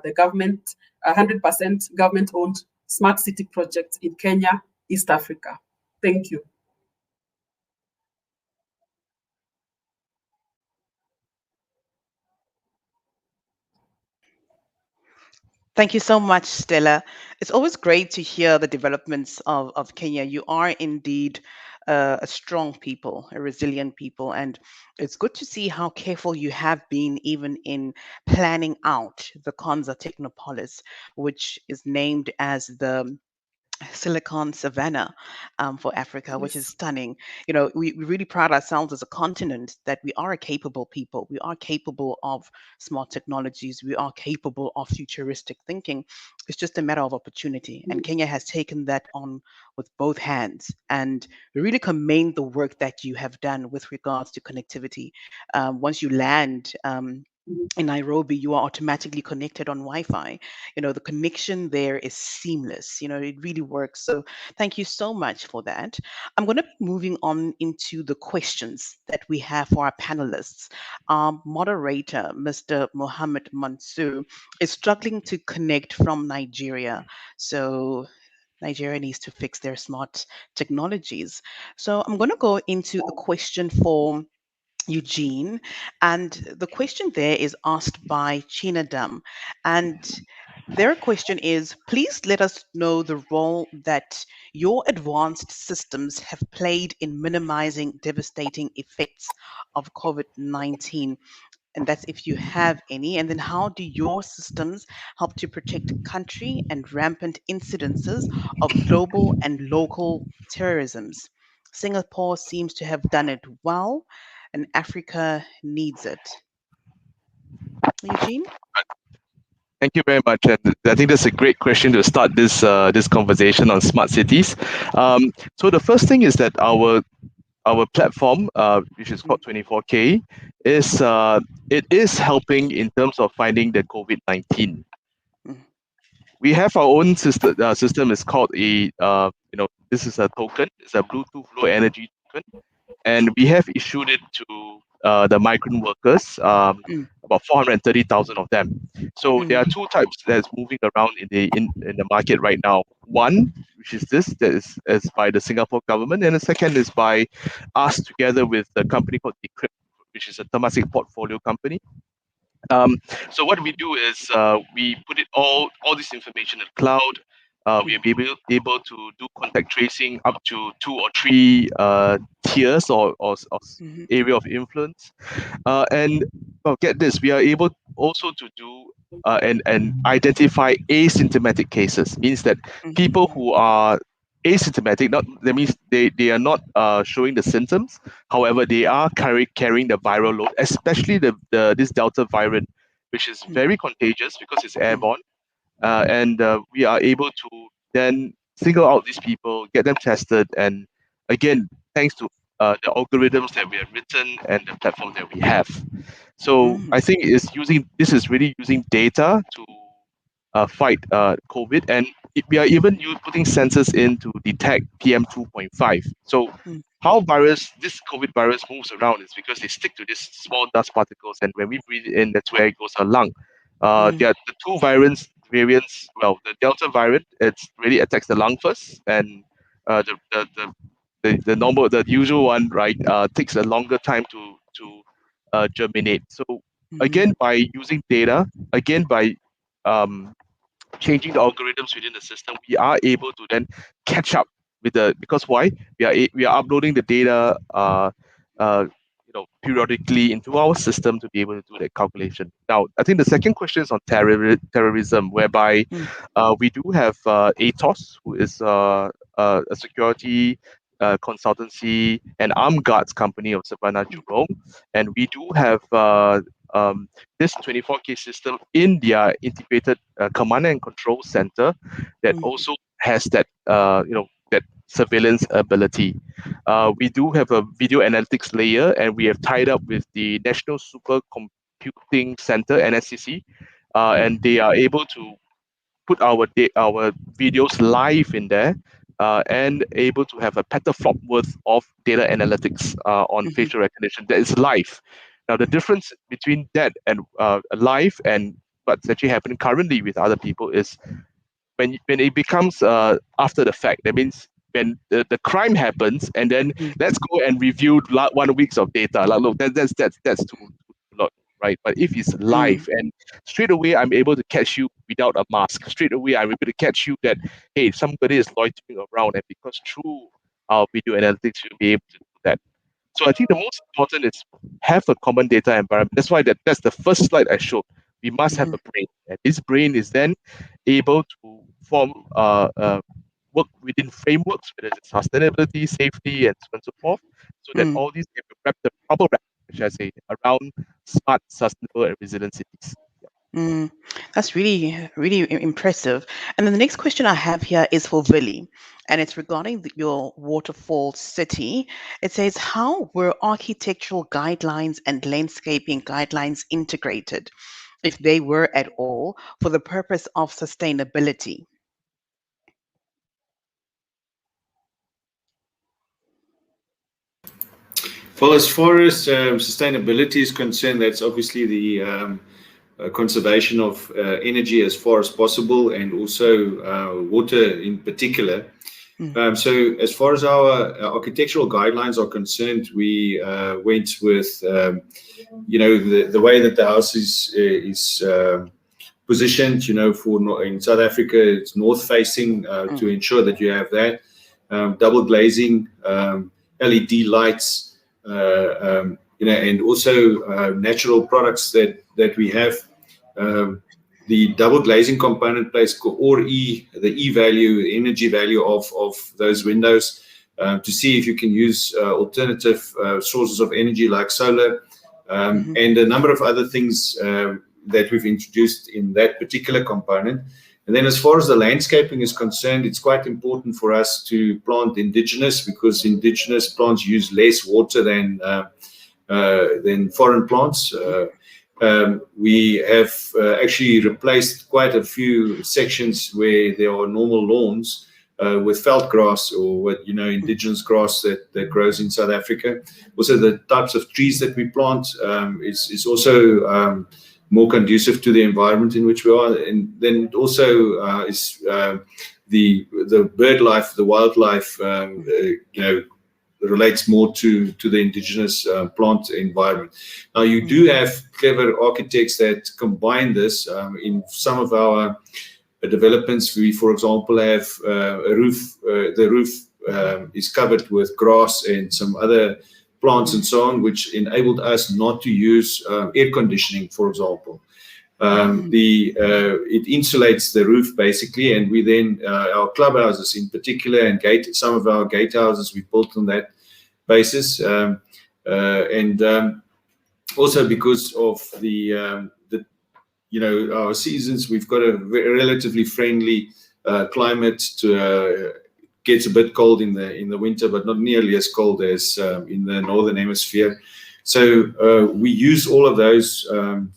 the government, 100% government-owned smart city project in Kenya, East Africa. Thank you. Thank you so much, Stella. It's always great to hear the developments of Kenya. You are indeed a strong people, a resilient people, and it's good to see how careful you have been even in planning out the Konza Technopolis, which is named as the Silicon Savannah for Africa, which is stunning. You know, we really pride ourselves as a continent that we are a capable people. We are capable of smart technologies. We are capable of futuristic thinking. It's just a matter of opportunity. And Kenya has taken that on with both hands. And we really commend the work that you have done with regards to connectivity. Once you land, in Nairobi, you are automatically connected on Wi-Fi. You know, the connection there is seamless. You know, it really works. So thank you so much for that. I'm going to be moving on into the questions that we have for our panelists. Our moderator, Mr. Mohammed Mansur, is struggling to connect from Nigeria. So Nigeria needs to fix their smart technologies. So I'm going to go into a question for Eugene. And the question there is asked by Chinadam. And their question is, please let us know the role that your advanced systems have played in minimizing devastating effects of COVID-19. And that's if you have any. And then how do your systems help to protect country and rampant incidences of global and local terrorisms? Singapore seems to have done it well, and Africa needs it. Eugene? Thank you very much, and I think that's a great question to start this this conversation on smart cities. So the first thing is that our platform, which is called 24K, is it is helping in terms of finding the COVID-19. We have our own system. System is called a this is a token. It's a Bluetooth Low Energy token, and we have issued it to the migrant workers, about 430,000 of them. So there are two types that's moving around in the market right now. One, which is this, that is by the Singapore government, and the second is by us together with a company called Decrypt, which is a Temasek portfolio company. So what we do is we put it all this information in the cloud. We'll be able to do contact tracing up to 2 or 3 tiers or area of influence. And well, get this, we are able also to do and identify asymptomatic cases. Means that people who are asymptomatic, that means they are not showing the symptoms. However, they are carrying the viral load, especially this Delta variant, which is very contagious because it's airborne. And we are able to then single out these people, get them tested, and again, thanks to the algorithms that we have written and the platform that we have. So I think this is really using data to fight COVID, and we are even putting sensors in to detect PM2.5. So how this COVID virus moves around is because they stick to these small dust particles, and when we breathe it in, that's where it goes our lung. There are the two variants. Well, the Delta variant, it really attacks the lung first, and the usual one, right, takes a longer time to germinate. So again, by using data, again by changing the algorithms within the system, we are able to then catch up with because why? We are uploading the data periodically into our system to be able to do that calculation. Now, I think the second question is on terrorism, whereby we do have ATOS, who is a security consultancy and armed guards company of Savannah, Jurong, and we do have this 24K system in their integrated command and control center that also has that that surveillance ability. We do have a video analytics layer, and we have tied up with the National Supercomputing Center, NSCC, and they are able to put our videos live in there, and able to have a petaflop worth of data analytics on facial recognition that is live. Now, the difference between that and live and what's actually happening currently with other people is when it becomes after the fact. That means when the crime happens, and then let's go and review 1 week of data. Like, look, that's too lot, right? But if it's live and straight away I'm able to catch you without a mask, straight away I'm able to catch you that, hey, somebody is loitering around, and because through our video analytics you'll be able to do that. So I think the most important is have a common data environment. That's why that's the first slide I showed. We must have a brain, and this brain is then able to form work within frameworks, whether it's sustainability, safety, and so on and so forth, so that all these can be wrapped the proper wrap, which I say, around smart, sustainable, and resilient cities. That's really, really impressive. And then the next question I have here is for Willie, and it's regarding your Waterfall city. It says, how were architectural guidelines and landscaping guidelines integrated, if they were at all, for the purpose of sustainability? Well, as far as sustainability is concerned, that's obviously the conservation of energy as far as possible, and also water in particular. So as far as our architectural guidelines are concerned, we went with the way that the house is positioned. In South Africa, it's north facing to ensure that you have that double glazing, LED lights. And also natural products that we have. The double glazing component plays the E value, energy value of those windows, to see if you can use alternative sources of energy like solar, and a number of other things that we've introduced in that particular component. And then as far as the landscaping is concerned, it's quite important for us to plant indigenous, because indigenous plants use less water than foreign plants. We have actually replaced quite a few sections where there are normal lawns with veld grass, or what indigenous grass that grows in South Africa. Also, the types of trees that we plant is also more conducive to the environment in which we are, and then also is the bird life, the wildlife, relates more to the indigenous plant environment. Now, you do have clever architects that combine this. In some of our developments, we, for example, have a roof. The roof is covered with grass and some other plants and so on, which enabled us not to use air conditioning, for example. It insulates the roof basically, and we then our clubhouses in particular, and some of our gatehouses we built on that basis, and also because of our seasons, we've got a relatively friendly climate. Gets a bit cold in the winter, but not nearly as cold as in the northern hemisphere. So we use all of those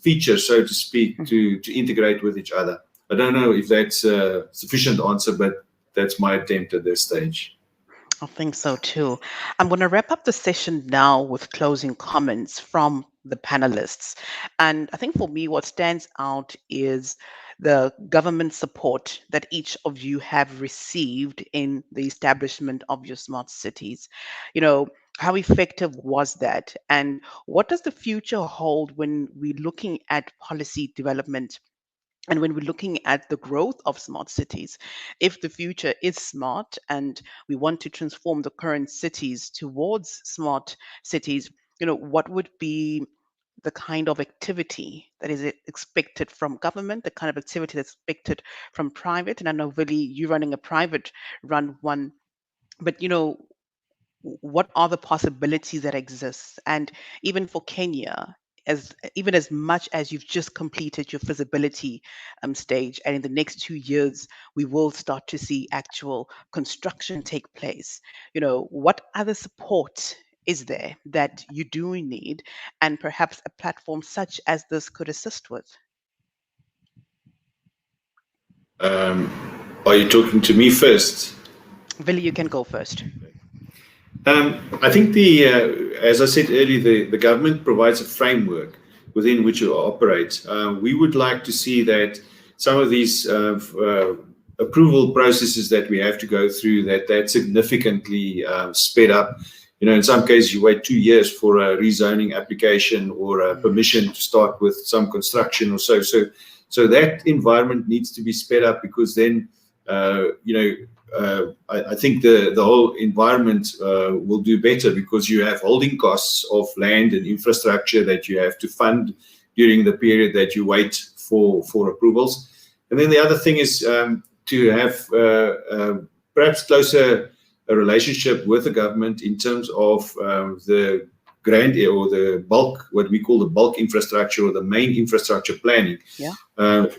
features, so to speak, to integrate with each other. I don't know if that's a sufficient answer, but that's my attempt at this stage. I think so too. I'm going to wrap up the session now with closing comments from the panelists. And I think for me, what stands out is the government support that each of you have received in the establishment of your smart cities. How effective was that? And what does the future hold when we're looking at policy development? And when we're looking at the growth of smart cities, if the future is smart and we want to transform the current cities towards smart cities, what would be the kind of activity that is expected from government, the kind of activity that's expected from private? And I know, Willie, you're running a private run one, but what are the possibilities that exist? And even for Kenya, even as much as you've just completed your feasibility stage, and in the next 2 years we will start to see actual construction take place, what other support is there that you do need, and perhaps a platform such as this could assist with? Are you talking to me first? Willie, you can go first. I think as I said earlier, the government provides a framework within which you operate. We would like to see that some of these approval processes that we have to go through, that significantly sped up. In some cases, you wait 2 years for a rezoning application or a permission to start with some construction or so. So that environment needs to be sped up, because then, I think the whole environment will do better, because you have holding costs of land and infrastructure that you have to fund during the period that you wait for approvals. And then the other thing is to have perhaps closer a relationship with the government in terms of the grand or the bulk, what we call the bulk infrastructure or the main infrastructure planning. Yeah.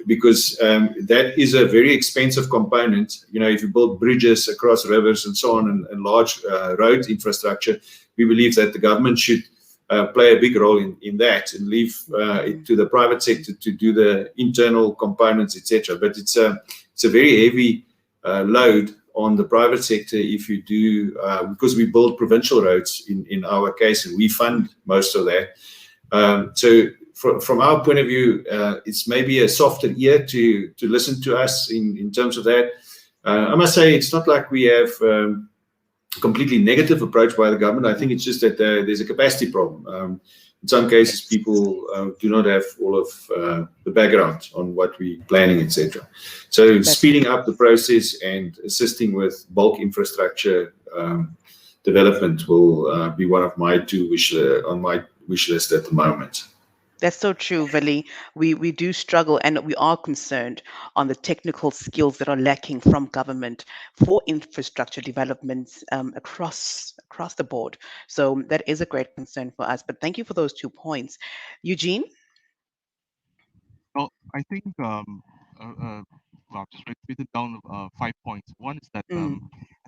Because that is a very expensive component. If you build bridges across rivers and so on, and large road infrastructure, we believe that the government should play a big role in that, and leave it to the private sector to do the internal components, etc. But it's a very heavy load on the private sector if you do, because we build provincial roads in our case, and we fund most of that. So from our point of view, it's maybe a softer ear to listen to us in terms of that. I must say, it's not like we have completely negative approach by the government. I think it's just that there's a capacity problem. In some cases, people do not have all of the background on what we're planning, etc. So speeding up the process and assisting with bulk infrastructure development will be one of my two on my wish list at the moment. That's so true, Willie. We do struggle, and we are concerned on the technical skills that are lacking from government for infrastructure developments across the board. So that is a great concern for us. But thank you for those 2 points. Eugene? Well, I think well, I've just written down 5 points. One is that I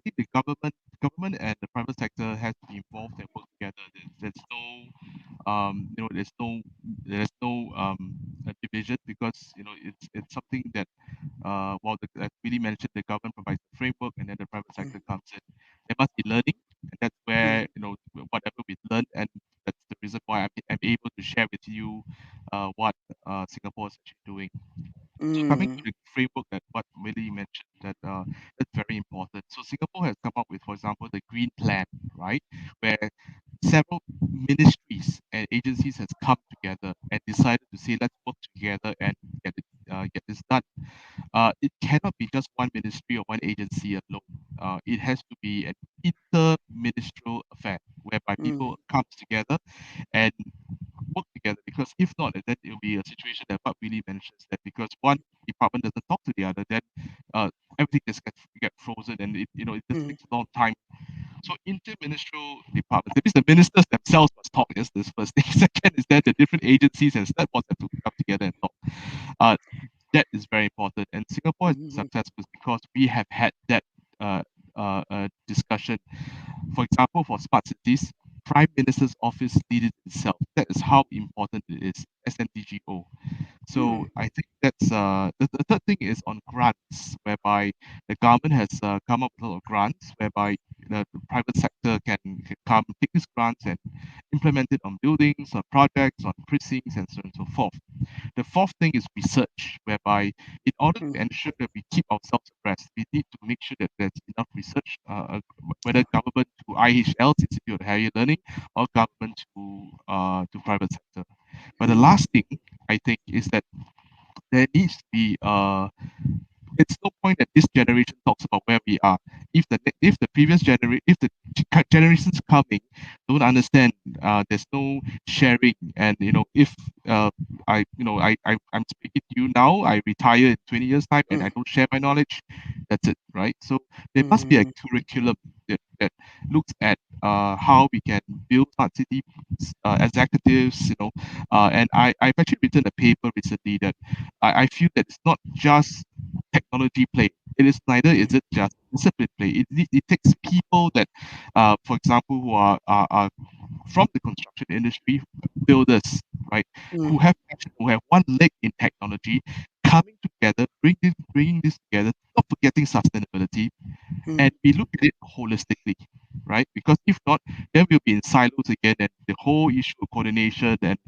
think the government and the private sector has to be involved and work together. There's no there's no division, because it's something that while as Willie mentioned, the government provides the framework and then the private sector comes in. There must be learning, and that's where whatever we learn, and that's the reason why I'm able to share with you what Singapore is actually doing. So coming to the framework that what Willie mentioned, that's very important. So Singapore has come up with, for example, the Green Plan, right, where several ministries and agencies has come together and decided to say, let's work together and get this done. It cannot be just one ministry or one agency alone. It has to be an inter-ministerial affair whereby people come together and work together, because if not, then it will be a situation that what Willie mentions, that because one department doesn't talk to the other, then everything just get frozen, and it just takes a long time. So interministerial departments, that means the ministers themselves must talk. Is this first thing. Second is that the different agencies and staff have to come together and talk. That is very important, and Singapore has been successful because we have had that discussion. For example, for smart cities, Prime Minister's office leads it itself. That is how important it is. SNDGO. So I think that's the third thing is on grants, whereby the government has come up with a lot of grants, whereby the private sector can come take these grants and implement it on buildings, on projects, on precincts, and so on and so forth. The fourth thing is research, whereby in order to ensure that we keep ourselves abreast, we need to make sure that there's enough research, whether government to IHL, Institute of Higher Learning, or government to private sector. But the last thing I think is that there needs to be it's no point that this generation talks about where we are. If the previous generations coming don't understand, there's no sharing. And if I'm speaking to you now, I retire in 20 years time and I don't share my knowledge, that's it, right? So there must be a curriculum that looks at how we can build smart city executives, and I've actually written a paper recently that I feel that it's not just technology play. It is neither is it just discipline play. It takes people that, for example, who are from the construction industry, builders, right, who have one leg in technology, coming together, bringing this together, not forgetting sustainability, and we look at it holistically, right? Because if not, then we'll be in silos again, and the whole issue of coordination and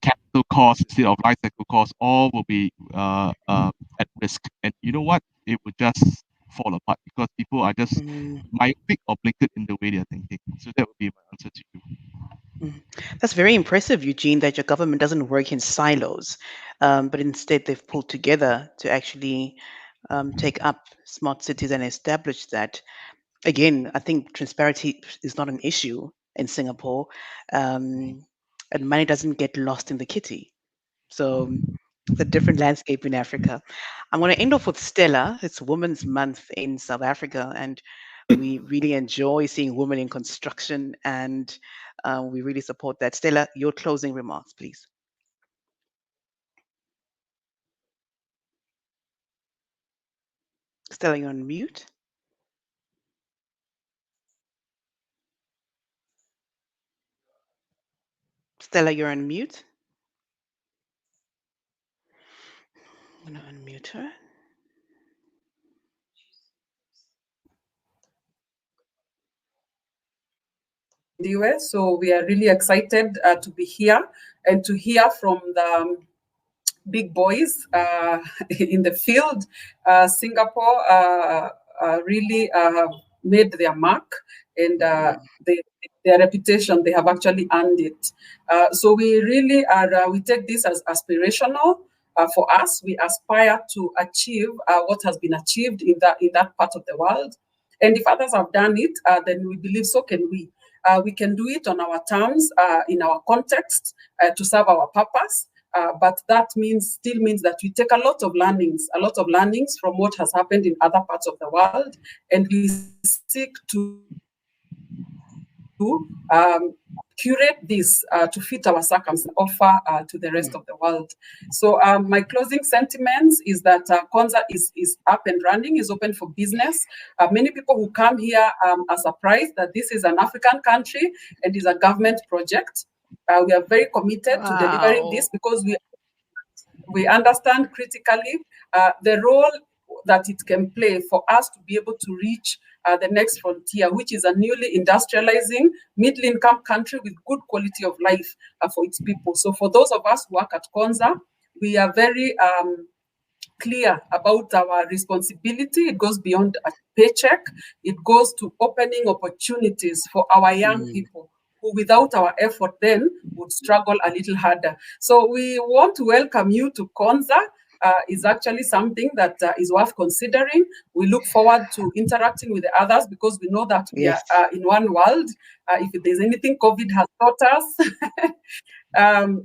capital costs instead of life cycle costs all will be at risk. And you know what? It will just fall apart because people are just myopic or blinkered in the way they're thinking. So that would be my answer to you. That's very impressive, Eugene, that your government doesn't work in silos, but instead they've pulled together to actually take up smart cities and establish that. Again, I think transparency is not an issue in Singapore, and money doesn't get lost in the kitty. So it's a different landscape in Africa. I'm going to end off with Stella. It's Women's Month in South Africa, and we really enjoy seeing women in construction, and we really support that. Stella, your closing remarks, please. Stella, you're on mute. Stella, you're on mute. I'm going to unmute her. The US, so we are really excited to be here and to hear from the big boys in the field. Singapore really made their mark, and their reputation, they have actually earned it. So we really are, we take this as aspirational for us. We aspire to achieve what has been achieved in that part of the world. And if others have done it, then we believe so can we. We can do it on our terms, in our context, to serve our purpose. But that still means that we take a lot of learnings from what has happened in other parts of the world, and we seek to to curate this to fit our circumstances, offer to the rest of the world. So my closing sentiments is that Konza is up and running, is open for business. Many people who come here are surprised that this is an African country and is a government project. We are very committed to delivering this because we understand critically the role that it can play for us to be able to reach the next frontier, which is a newly industrializing, middle-income country with good quality of life for its people. So for those of us who work at Konza, we are very clear about our responsibility. It goes beyond a paycheck. It goes to opening opportunities for our young people who without our effort then would struggle a little harder. So we want to welcome you to Konza. Is actually something that is worth considering. We look forward to interacting with the others because we know that we are in one world. If there's anything COVID has taught us,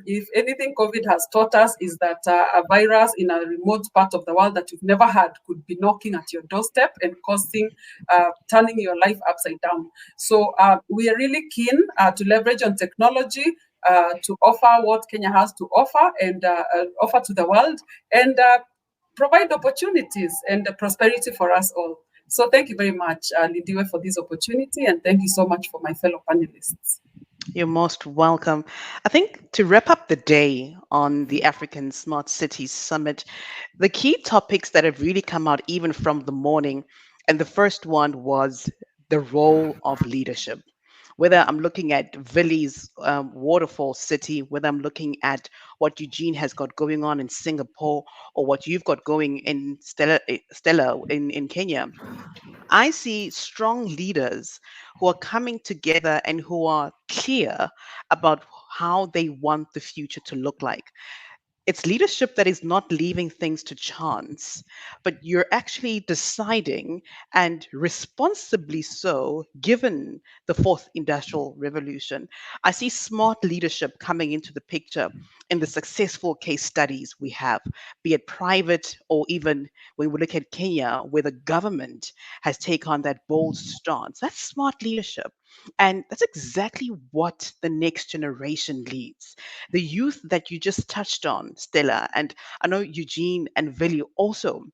if anything COVID has taught us is that a virus in a remote part of the world that you've never had could be knocking at your doorstep and causing, turning your life upside down. So we are really keen to leverage on technology to offer what Kenya has to offer and offer to the world and provide opportunities and prosperity for us all. So thank you very much, Lindiwe, for this opportunity, and thank you so much for my fellow panelists. You're most welcome. I think to wrap up the day on the African Smart Cities Summit, the key topics that have really come out even from the morning, and the first one was the role of leadership. Whether I'm looking at Willie's Waterfall city, whether I'm looking at what Eugene has got going on in Singapore, or what you've got going in Stella in Kenya, I see strong leaders who are coming together and who are clear about how they want the future to look like. It's leadership that is not leaving things to chance, but you're actually deciding, and responsibly so, given the fourth industrial revolution. I see smart leadership coming into the picture in the successful case studies we have, be it private or even when we look at Kenya, where the government has taken on that bold stance. That's smart leadership. And that's exactly what the next generation leads. The youth that you just touched on, Stella, and I know Eugene and Willie also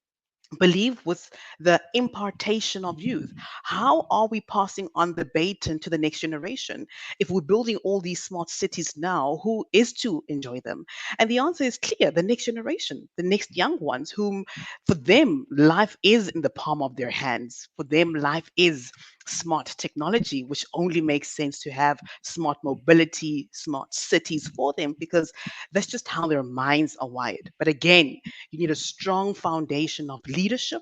believe with the impartation of youth. How are we passing on the baton to the next generation? If we're building all these smart cities now, who is to enjoy them? And the answer is clear: the next generation, the next young ones, whom for them, life is in the palm of their hands. For them, life is smart technology, which only makes sense to have smart mobility, smart cities for them, because that's just how their minds are wired. But again, you need a strong foundation of leadership.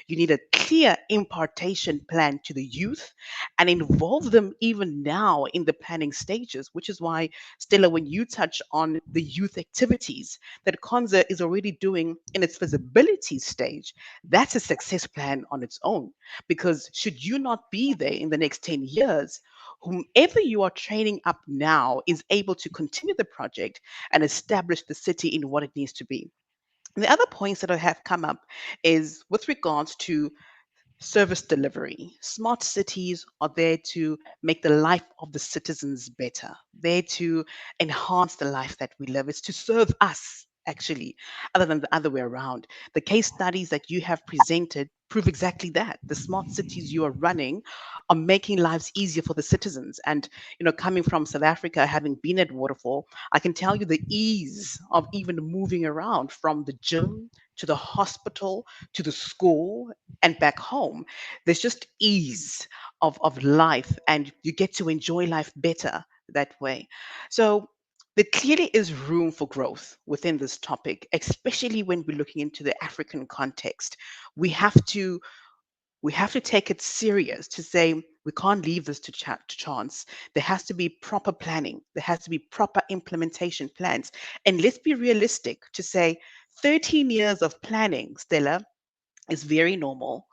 You need a clear impartation plan to the youth and involve them even now in the planning stages, which is why, Stella, when you touch on the youth activities that Konza is already doing in its feasibility stage, that's a success plan on its own. Because should you not be there in the next 10 years, whomever you are training up now is able to continue the project and establish the city in what it needs to be. The other points that I have come up is with regards to service delivery. Smart cities are there to make the life of the citizens better, there to enhance the life that we live. It's to serve us, actually, other than the other way around. The case studies that you have presented prove exactly that. The smart cities you are running are making lives easier for the citizens. And, coming from South Africa, having been at Waterfall, I can tell you the ease of even moving around from the gym to the hospital to the school and back home. There's just ease of life, and you get to enjoy life better that way. So there clearly is room for growth within this topic, especially when we're looking into the African context. We have to take it serious to say we can't leave this to chance. There has to be proper planning. There has to be proper implementation plans. And let's be realistic to say 13 years of planning, Stella, is very normal.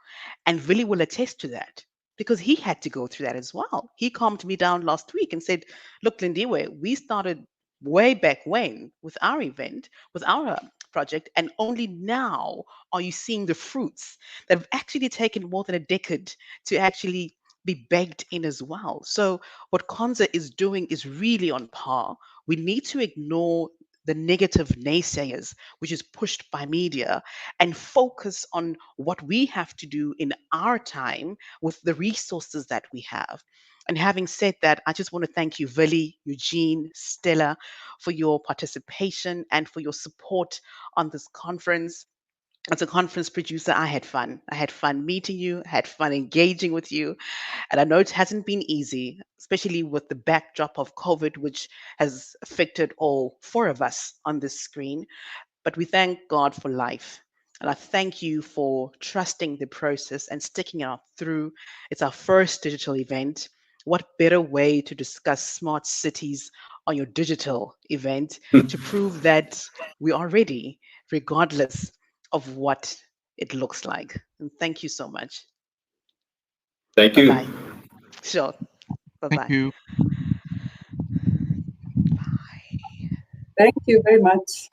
And Willie will attest to that because he had to go through that as well. He calmed me down last week and said, look, Lindiwe, we started way back when with our event, with our project, and only now are you seeing the fruits that have actually taken more than a decade to actually be begged in as well. So what Konza is doing is really on par. We need to ignore the negative naysayers, which is pushed by media, and focus on what we have to do in our time with the resources that we have. And having said that, I just want to thank you, Willie, Eugene, Stella, for your participation and for your support on this conference. As a conference producer, I had fun. I had fun meeting you, I had fun engaging with you. And I know it hasn't been easy, especially with the backdrop of COVID, which has affected all four of us on this screen. But we thank God for life. And I thank you for trusting the process and sticking it out through. It's our first digital event. What better way to discuss smart cities on your digital event to prove that we are ready, regardless of what it looks like. And thank you so much. Thank Bye you. bye. Sure. Bye Thank bye. you. Thank you very much.